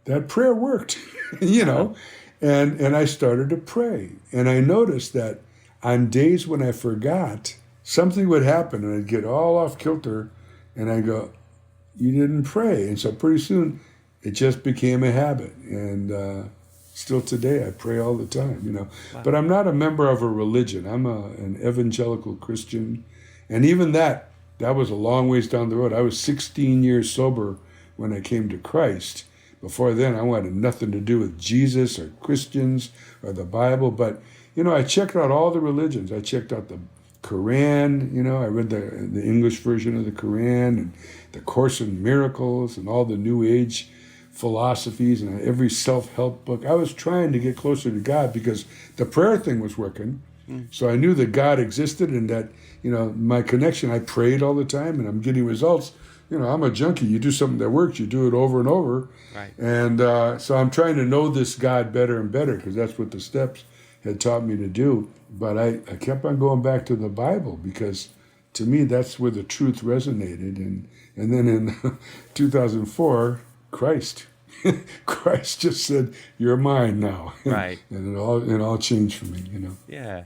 that prayer worked, and I started to pray. And I noticed that on days when I forgot, something would happen and I'd get all off kilter and I go, you didn't pray. And so pretty soon it just became a habit. And still today I pray all the time, Wow. But I'm not a member of a religion. I'm an evangelical Christian. And even that was a long ways down the road. I was 16 years sober when I came to Christ. Before then, I wanted nothing to do with Jesus or Christians or the Bible. But, I checked out all the religions. I checked out the Quran, I read the English version of the Quran and the Course in Miracles and all the New Age philosophies and every self-help book. I was trying to get closer to God because the prayer thing was working. So I knew that God existed and that, my connection, I prayed all the time and I'm getting results. I'm a junkie. You do something that works, you do it over and over. Right. And so I'm trying to know this God better and better because that's what the steps had taught me to do. But I kept on going back to the Bible because to me that's where the truth resonated. And then in 2004, Christ just said, you're mine now. Right. And it all changed for me, Yeah.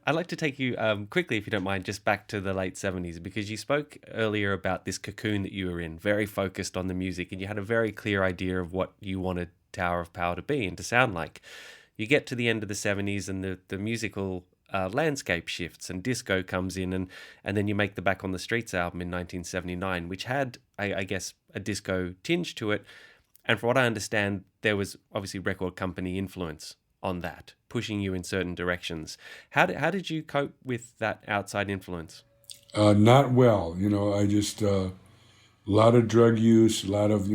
I'd like to take you quickly, if you don't mind, just back to the late 70s, because you spoke earlier about this cocoon that you were in, very focused on the music, and you had a very clear idea of what you wanted Tower of Power to be and to sound like. You get to the end of the 70s and the musical landscape shifts and disco comes in, and then you make the Back on the Streets album in 1979, which had, I guess, a disco tinge to it. And from what I understand, there was obviously record company influence on that, pushing you in certain directions. How did you cope with that outside influence? Not well. I just, a lot of drug use, a lot of,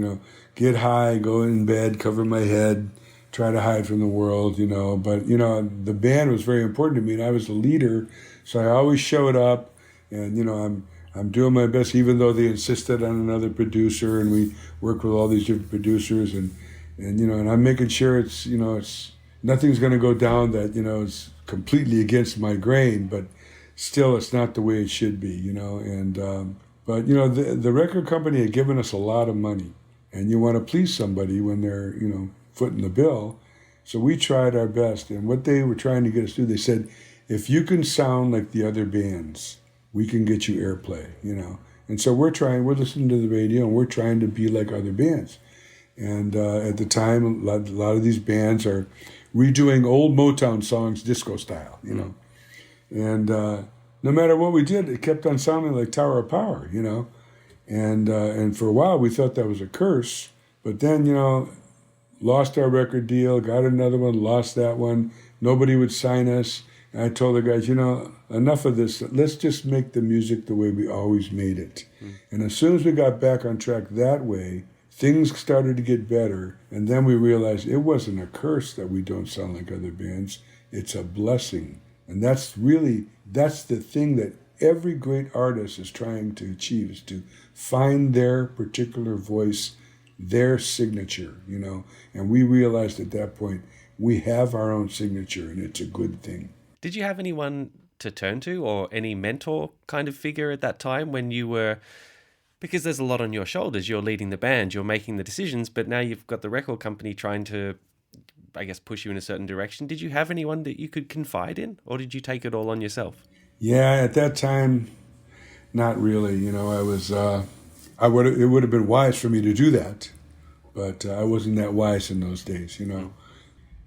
get high, go in bed, cover my head, try to hide from the world, But, the band was very important to me, and I was the leader, so I always showed up, and, I'm doing my best, even though they insisted on another producer, and we worked with all these different producers, and I'm making sure it's nothing's going to go down that, is completely against my grain, but still it's not the way it should be, but, the record company had given us a lot of money, and you want to please somebody when they're, footing the bill. So we tried our best, and what they were trying to get us to do, they said, if you can sound like the other bands, we can get you airplay, And so we're listening to the radio, and we're trying to be like other bands. And at the time, a lot of these bands are redoing old Motown songs disco style, And no matter what we did, it kept on sounding like Tower of Power, And for a while, we thought that was a curse. But then, lost our record deal, got another one, lost that one. Nobody would sign us. And I told the guys, enough of this. Let's just make the music the way we always made it. And as soon as we got back on track that way, things started to get better. And then we realized it wasn't a curse that we don't sound like other bands. It's a blessing. And that's the thing that every great artist is trying to achieve, is to find their particular voice, their signature, And we realized at that point, we have our own signature, and it's a good thing. Did you have anyone to turn to, or any mentor kind of figure at that time when you were, because there's a lot on your shoulders, you're leading the band, you're making the decisions, but now you've got the record company trying to, I guess, push you in a certain direction. Did you have anyone that you could confide in, or did you take it all on yourself? Yeah, at that time, not really. It would have been wise for me to do that, but I wasn't that wise in those days,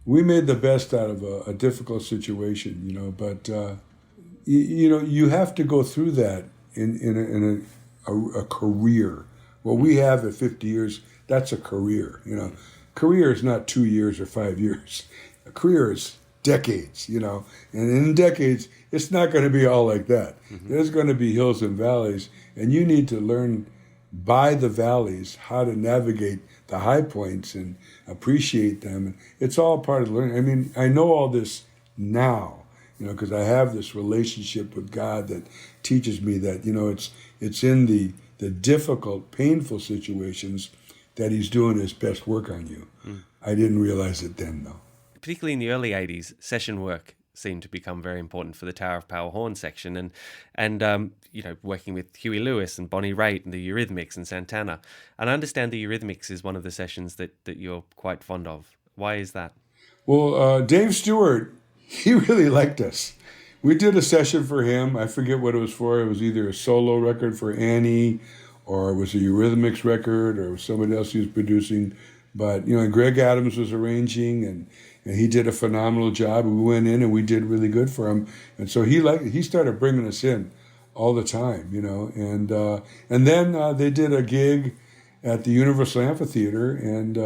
We made the best out of a difficult situation, but you have to go through that in a career. What we have at 50 years, that's a career, Career is not 2 years or 5 years. A career is decades, and in decades, it's not going to be all like that. Mm-hmm. There's going to be hills and valleys, and you need to learn by the valleys how to navigate the high points and appreciate them. And it's all part of learning. I mean, I know all this now, because I have this relationship with God that teaches me that, it's in the difficult, painful situations that he's doing his best work on you. Mm. I didn't realize it then, though. Particularly in the early 80s, session work seemed to become very important for the Tower of Power horn section, and working with Huey Lewis and Bonnie Raitt and the Eurythmics and Santana. And I understand the Eurythmics is one of the sessions that you're quite fond of. Why is that? Well, Dave Stewart, he really liked us. We did a session for him. I forget what it was for. It was either a solo record for Annie, or it was a Eurythmics record, or somebody else he was producing. But, Greg Adams was arranging, and he did a phenomenal job. We went in and we did really good for him. And so he started bringing us in all the time, And then they did a gig at the Universal Amphitheater, and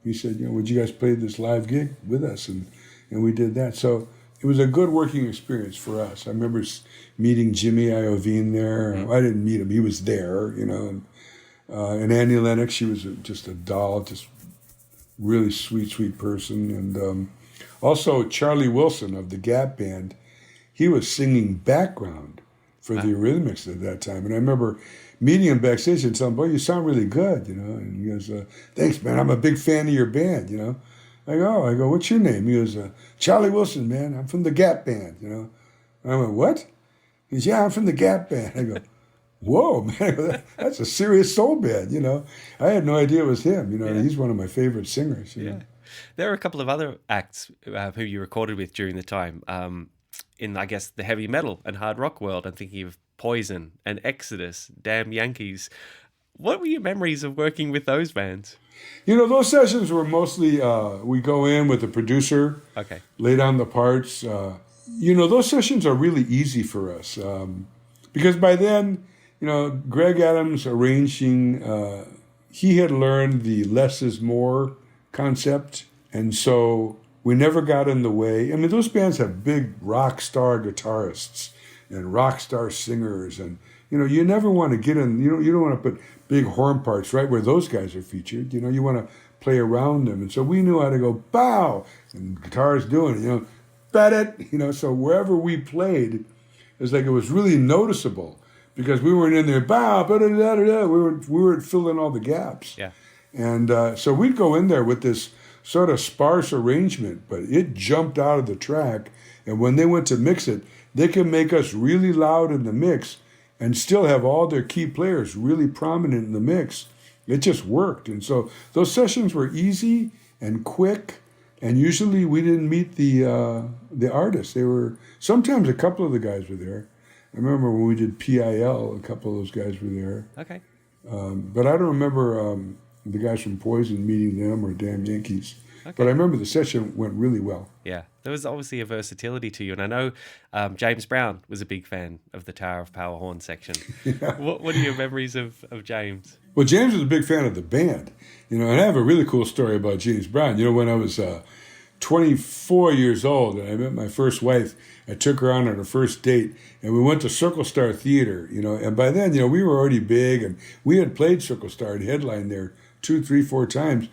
he said, would you guys play this live gig with us? And we did that. So it was a good working experience for us. I remember meeting Jimmy Iovine there. Mm-hmm. I didn't meet him. He was there, and Annie Lennox, she was just a doll, just really sweet person. And also Charlie Wilson of the Gap Band, he was singing background for the Eurythmics at that time. And I remember meeting him backstage and telling him, boy, you sound really good, And he goes, thanks, man, I'm a big fan of your band, I go, what's your name? He goes, Charlie Wilson, man, I'm from the Gap Band, And I went, what? He goes, yeah, I'm from the Gap Band. I go, whoa, man, that's a serious soul band, I had no idea it was him, Yeah. He's one of my favorite singers. Yeah. There are a couple of other acts who you recorded with during the time, in, I guess, the heavy metal and hard rock world. I'm thinking of Poison and Exodus, Damn Yankees. What were your memories of working with those bands? Those sessions were mostly, we go in with the producer, okay, lay down the parts. Those sessions are really easy for us because by then, Greg Adams arranging, he had learned the less is more concept. And so we never got in the way. I mean, those bands have big rock star guitarists and rock star singers. And, you never want to get in, you don't want to put big horn parts right where those guys are featured. You want to play around them. And so we knew how to go, bow, and guitar's doing it, bat it, so wherever we played, it's like it was really noticeable because we weren't in there, bow, ba-da-da-da-da. We were filling all the gaps. Yeah. And so we'd go in there with this sort of sparse arrangement, but it jumped out of the track. And when they went to mix it, they could make us really loud in the mix and still have all their key players really prominent in the mix. It just worked. And so those sessions were easy and quick, and usually we didn't meet the artists. They were, sometimes a couple of the guys were there. I remember when we did PIL, a couple of those guys were there. Okay. But I don't remember the guys from Poison meeting them or Damn Yankees. Okay. But I remember the session went really well. Yeah, there was obviously a versatility to you. And I know James Brown was a big fan of the Tower of Power horn section. Yeah. What are your memories of James? Well, James was a big fan of the band. And I have a really cool story about James Brown. When I was 24 years old and I met my first wife, I took her on her first date, and we went to Circle Star Theater, and by then, we were already big, and we had played Circle Star and headlined there 2, 3, 4 times.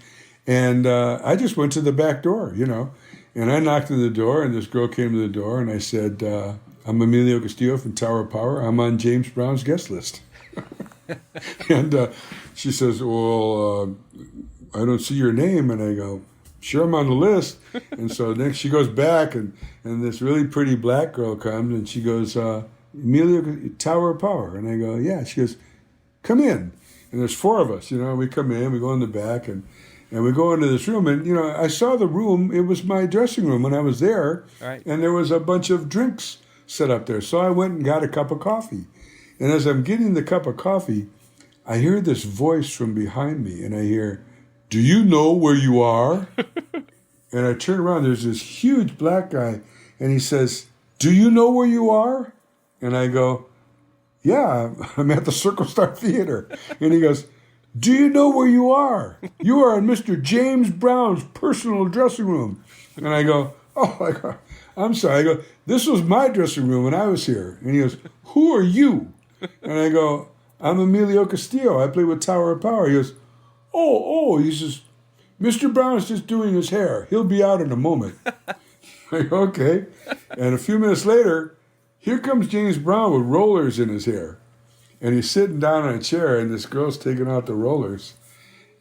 And I just went to the back door, and I knocked on the door, and this girl came to the door, and I said, I'm Emilio Castillo from Tower of Power. I'm on James Brown's guest list. And she says, well, I don't see your name. And I go, sure, I'm on the list. And so next she goes back, and this really pretty black girl comes, and she goes, Emilio, Tower of Power. And I go, yeah. She goes, come in. And there's 4 of us, we come in, we go in the back, and we go into this room, and, I saw the room. It was my dressing room when I was there, right. And there was a bunch of drinks set up there. So I went and got a cup of coffee. And as I'm getting the cup of coffee, I hear this voice from behind me, and I hear, do you know where you are? And I turn around, there's this huge black guy, and he says, do you know where you are? And I go, yeah, I'm at the Circle Star Theater. And he goes, do you know where you are? You are in Mr. James Brown's personal dressing room. And I go, oh, I'm sorry. I go, this was my dressing room when I was here. And he goes, who are you? And I go, I'm Emilio Castillo. I play with Tower of Power. He goes, oh, he says, Mr. Brown is just doing his hair. He'll be out in a moment. I go, okay. And a few minutes later, here comes James Brown with rollers in his hair. And he's sitting down on a chair, and this girl's taking out the rollers.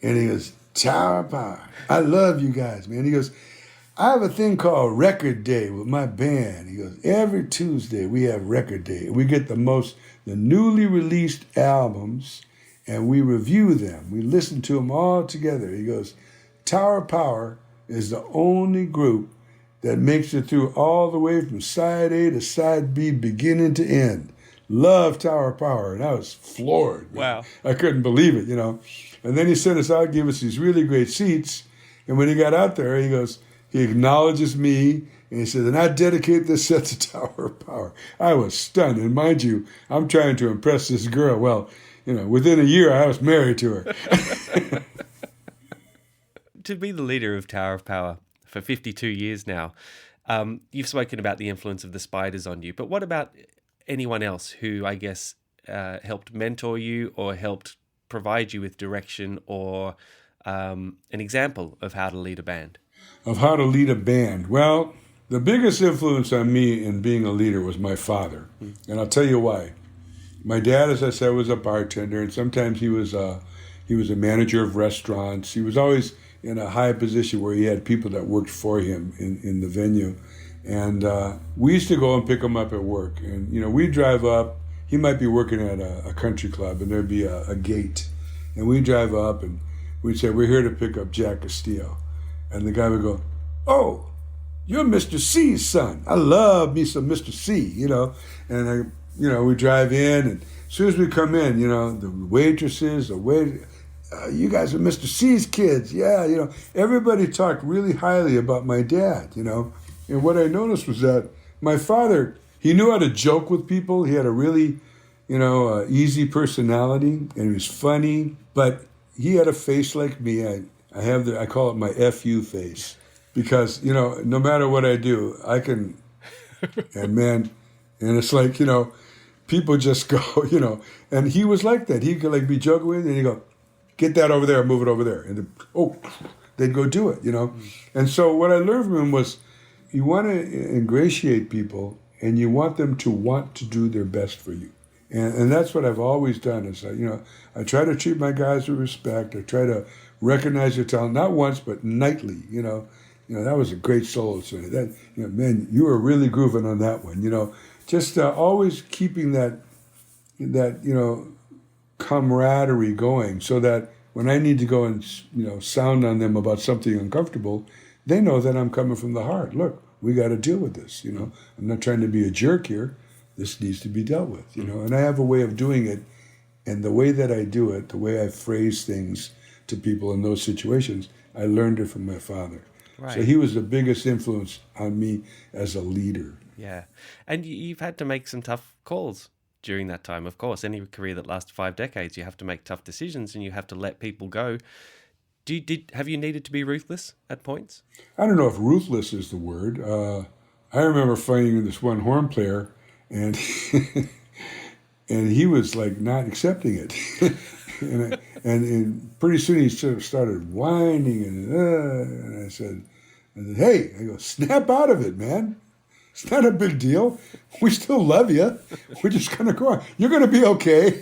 And he goes, Tower of Power, I love you guys, man. He goes, I have a thing called Record Day with my band. He goes, every Tuesday we have Record Day. We get the newly released albums, and we review them. We listen to them all together. He goes, Tower of Power is the only group that makes it through all the way from side A to side B, beginning to end. Love Tower of Power. And I was floored. Wow. I couldn't believe it, And then he sent us out, gave us these really great seats. And when he got out there, he acknowledges me, and he says, and I dedicate this set to Tower of Power. I was stunned. And mind you, I'm trying to impress this girl. Well, within a year, I was married to her. To be the leader of Tower of Power for 52 years now, you've spoken about the influence of the Spiders on you, but what about anyone else who, I guess, helped mentor you or helped provide you with direction or an example of how to lead a band? Of how to lead a band. Well, the biggest influence on me in being a leader was my father. And I'll tell you why. My dad, as I said, was a bartender, and sometimes he was a manager of restaurants. He was always in a high position where he had people that worked for him in the venue. And we used to go and pick him up at work. And, we'd drive up. He might be working at a country club, and there'd be a gate. And we'd drive up, and we'd say, we're here to pick up Jack Castillo. And the guy would go, oh, you're Mr. C's son. I love me some Mr. C, And, we drive in, and as soon as we come in, the waitresses, the waiter, you guys are Mr. C's kids. Yeah, everybody talked really highly about my dad, And what I noticed was that my father, he knew how to joke with people. He had a really, easy personality, and he was funny. But he had a face like me. I call it my FU face, because no matter what I do, I can, and it's like people just go, and he was like that. He could be joking with, and he go, get that over there, move it over there. And they'd go do it, And so what I learned from him was you want to ingratiate people and you want them to want to do their best for you. And that's what I've always done is, I try to treat my guys with respect. I try to recognize their talent, not once, but nightly, that was a great solo. So that, man, you were really grooving on that one, just always keeping that, camaraderie going so that when I need to go and, sound on them about something uncomfortable, they know that I'm coming from the heart. Look, we got to deal with this, I'm not trying to be a jerk here. This needs to be dealt with, and I have a way of doing it. And the way that I do it, the way I phrase things to people in those situations, I learned it from my father. Right. So he was the biggest influence on me as a leader. Yeah. And you've had to make some tough calls during that time. Of course, any career that lasts 5 decades, you have to make tough decisions and you have to let people go. Have you needed to be ruthless at points? I don't know if ruthless is the word. I remember finding this one horn player, and and he was like not accepting it. and pretty soon he sort of started whining, and I said, hey, I go, snap out of it, man. It's not a big deal. We still love you. We're just going to go on. You're going to be okay,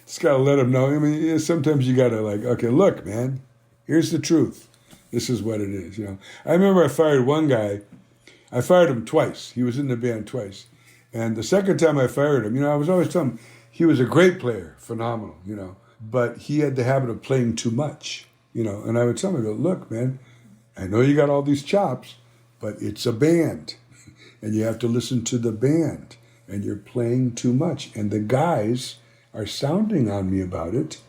Just got to let him know. I mean, sometimes you got to okay, look, man, here's the truth. This is what it is, I remember I fired one guy. I fired him twice. He was in the band twice. And the second time I fired him, I was always telling him he was a great player, phenomenal, but he had the habit of playing too much, And I would tell him, I go, look, man, I know you got all these chops, but it's a band. And you have to listen to the band, and you're playing too much. And the guys are sounding on me about it.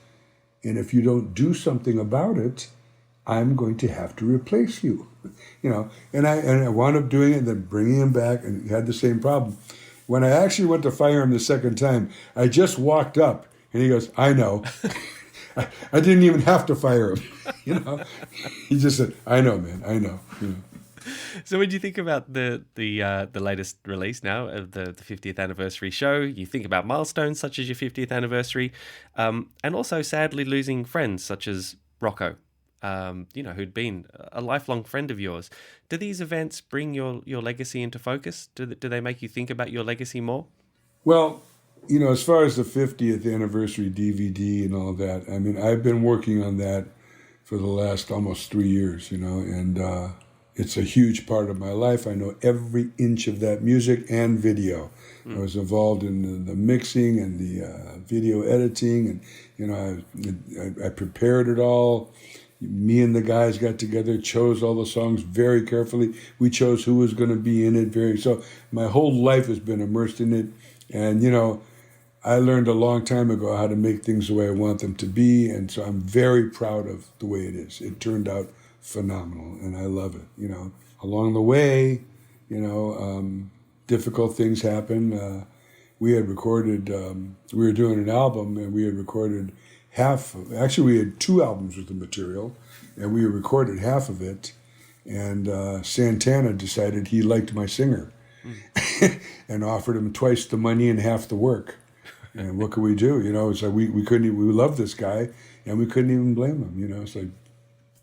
And if you don't do something about it, I'm going to have to replace you, And I wound up doing it and then bringing him back, and he had the same problem. When I actually went to fire him the second time, I just walked up, and he goes, I know. I didn't even have to fire him, He just said, I know, man, I know. So when you think about the latest release now of the 50th anniversary show, you think about milestones such as your 50th anniversary, and also sadly losing friends such as Rocco, who'd been a lifelong friend of yours. Do these events bring your legacy into focus? Do they make you think about your legacy more? Well, as far as the 50th anniversary DVD and all that, I mean, I've been working on that for the last almost 3 years, and it's a huge part of my life. I know every inch of that music and video. I was involved in the mixing and the video editing, and I prepared it all. Me and the guys got together, chose all the songs very carefully. We chose who was going to be in it. So my whole life has been immersed in it. And, I learned a long time ago how to make things the way I want them to be. And so I'm very proud of the way it is. It turned out phenomenal, and I love it. Along the way, difficult things happen. We had recorded, we were doing an album, and we had recorded we had 2 albums with the material, and we recorded half of it, and Santana decided he liked my singer and offered him twice the money and half the work. And what could we do? It's like we couldn't even, we loved this guy, and we couldn't even blame him. It's like,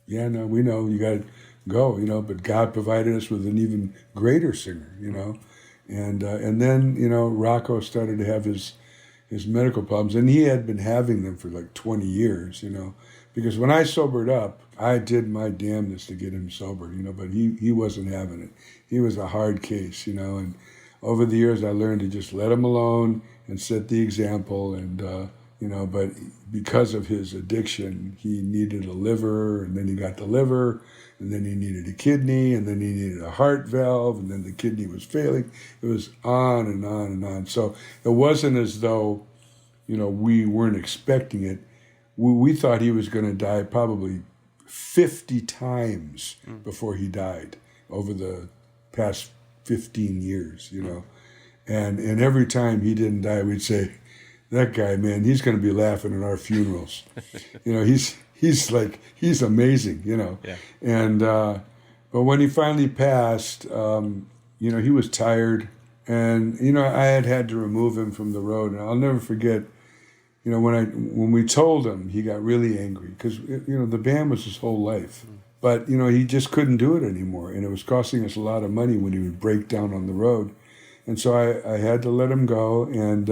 yeah, no, we know you got to go, but God provided us with an even greater singer, and then, Rocco started to have his medical problems, and he had been having them for like 20 years, because when I sobered up, I did my damnedest to get him sober, but he wasn't having it. He was a hard case, and over the years I learned to just let him alone and set the example, and but because of his addiction, he needed a liver, and then he got the liver, and then he needed a kidney, and then he needed a heart valve, and then the kidney was failing. It was on and on and on. So it wasn't as though, we weren't expecting it. We thought he was going to die probably 50 times before he died over the past 15 years, And every time he didn't die, we'd say, that guy, man, he's going to be laughing at our funerals. He's amazing, Yeah. And but when he finally passed, he was tired, and I had to remove him from the road. And I'll never forget, when we told him, he got really angry because, the band was his whole life. But, he just couldn't do it anymore. And it was costing us a lot of money when he would break down on the road. And so I had to let him go, and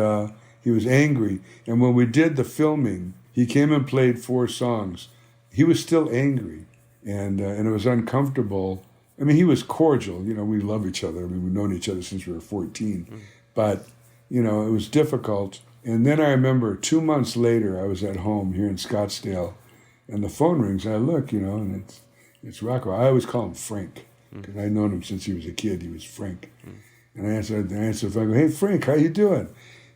he was angry. And when we did the filming, he came and played 4 songs. He was still angry, and it was uncomfortable. I mean, he was cordial. We love each other. I mean, we've known each other since we were 14. But, it was difficult. And then I remember 2 months later, I was at home here in Scottsdale, and the phone rings. I look, and it's Rocco. I always call him Frank, because I'd known him since he was a kid. He was Frank. And I answered the phone. I go, "Hey, Frank, how you doing?"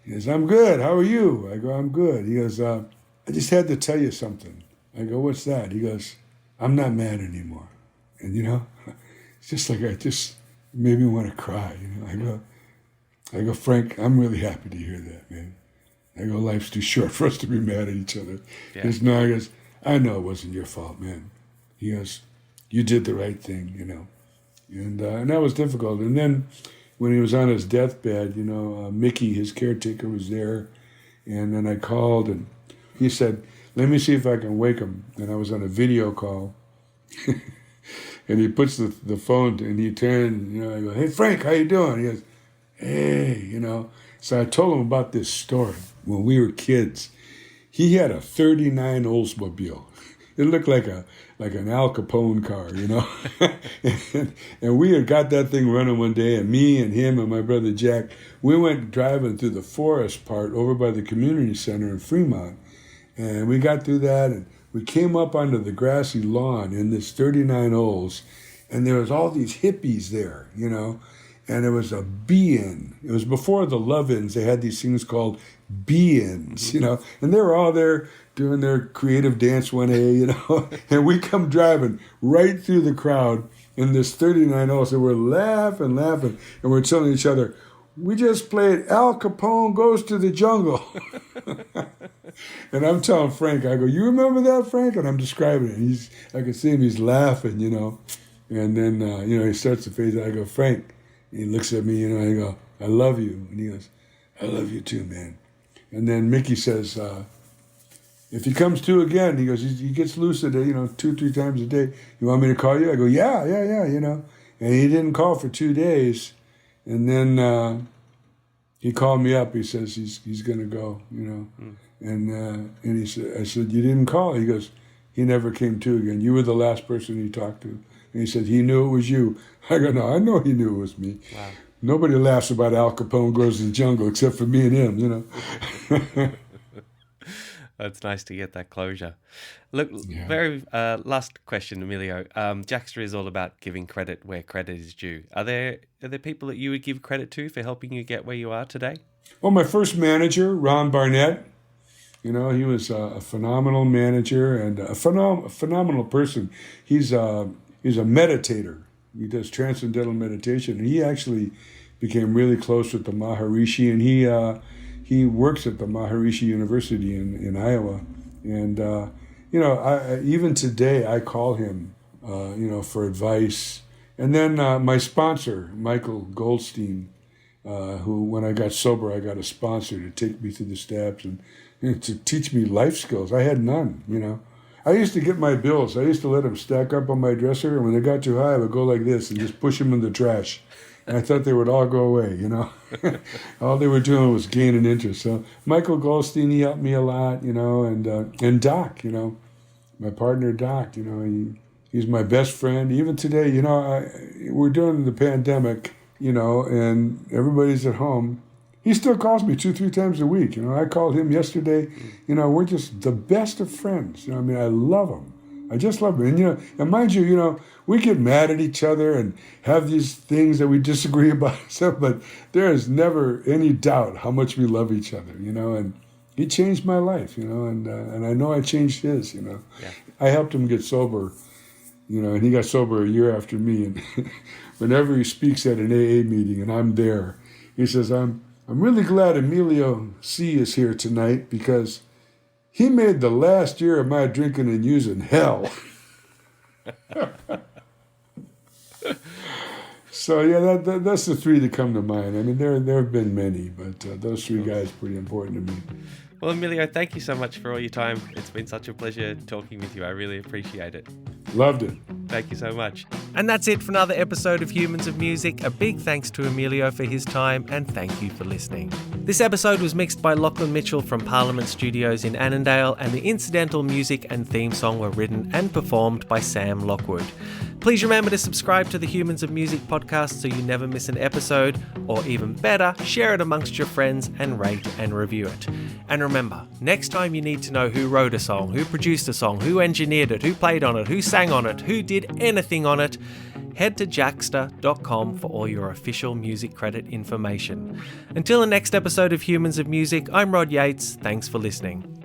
He goes, "I'm good. How are you?" I go, "I'm good." He goes, "I just had to tell you something." I go, "What's that?" He goes, "I'm not mad anymore." And, it's just like it just made me want to cry. I go, "Frank, I'm really happy to hear that, man." I go, "Life's too short for us to be mad at each other." Yeah. He goes, "No," he goes, "I know it wasn't your fault, man." He goes, "You did the right thing, And that was difficult. And then when he was on his deathbed, Mickey, his caretaker, was there. And then I called, and he said, "Let me see if I can wake him." And I was on a video call. And he puts the phone, and he turned, I go, "Hey, Frank, how you doing?" He goes, "Hey," So I told him about this story. When we were kids, he had a 39 Oldsmobile. It looked like an Al Capone car, and we had got that thing running one day, and me and him and my brother Jack, we went driving through the forest part over by the community center in Fremont, and we got through that, and we came up onto the grassy lawn in this 39 Olds, and there was all these hippies there, and it was a be-in. It was before the love-ins. They had these things called be-ins, and they were all there doing their creative dance 1A, and we come driving right through the crowd in this 39 Olds, and we're laughing, and we're telling each other, "We just played Al Capone Goes to the Jungle." And I'm telling Frank, I go, "You remember that, Frank?" And I'm describing it. I can see him, he's laughing, And then, he starts to phase out. I go, "Frank," and he looks at me, I go, "I love you." And he goes, "I love you too, man." And then Mickey says, if he comes to again, he goes, he gets lucid, 2-3 times a day. "You want me to call you?" I go, yeah, And he didn't call for 2 days. And then he called me up. He says he's going to go, And he said, I said, "You didn't call?" He goes, "He never came to again. You were the last person he talked to." And he said, "He knew it was you." I go, "No, I know he knew it was me." Wow. Nobody laughs about Al Capone Goes to the Jungle except for me and him, It's nice to get that closure. Look, very last question, Emilio. Jaxsta is all about giving credit where credit is due. Are there people that you would give credit to for helping you get where you are today? Well, my first manager, Ron Barnett, he was a phenomenal manager and a phenomenal person. He's a meditator. He does transcendental meditation, and he actually became really close with the Maharishi, and he works at the Maharishi University in Iowa. And, even today I call him, for advice. And then my sponsor, Michael Goldstein, who, when I got sober, I got a sponsor to take me through the steps and to teach me life skills. I had none, I used to get my bills. I used to let them stack up on my dresser, and when they got too high, I would go like this and just push them in the trash. And I thought they would all go away, All they were doing was gaining interest. So Michael Goldstein, he helped me a lot, and Doc, my partner Doc, he's my best friend. Even today, we're during the pandemic, and everybody's at home. He still calls me 2-3 times a week. I called him yesterday. We're just the best of friends. I love him. I just love him. And mind you, we get mad at each other and have these things that we disagree about, but there is never any doubt how much we love each other, and he changed my life, and I know I changed his, Yeah. I helped him get sober, and he got sober a year after me. And whenever he speaks at an AA meeting and I'm there, he says, I'm really glad Emilio C. is here tonight because he made the last year of my drinking and using hell. So yeah, that's the three that come to mind. I mean, there have been many, but those three guys are pretty important to me. Well, Emilio, thank you so much for all your time. It's been such a pleasure talking with you. I really appreciate it. Loved it. Thank you so much. And that's it for another episode of Humans of Music. A big thanks to Emilio for his time, and thank you for listening. This episode was mixed by Lachlan Mitchell from Parliament Studios in Annandale, and the incidental music and theme song were written and performed by Sam Lockwood. Please remember to subscribe to the Humans of Music podcast so you never miss an episode, or even better, share it amongst your friends and rate and review it. And remember, next time you need to know who wrote a song, who produced a song, who engineered it, who played on it, who sang on it, who did anything on it, head to jaxsta.com for all your official music credit information. Until the next episode of Humans of Music, I'm Rod Yates. Thanks for listening.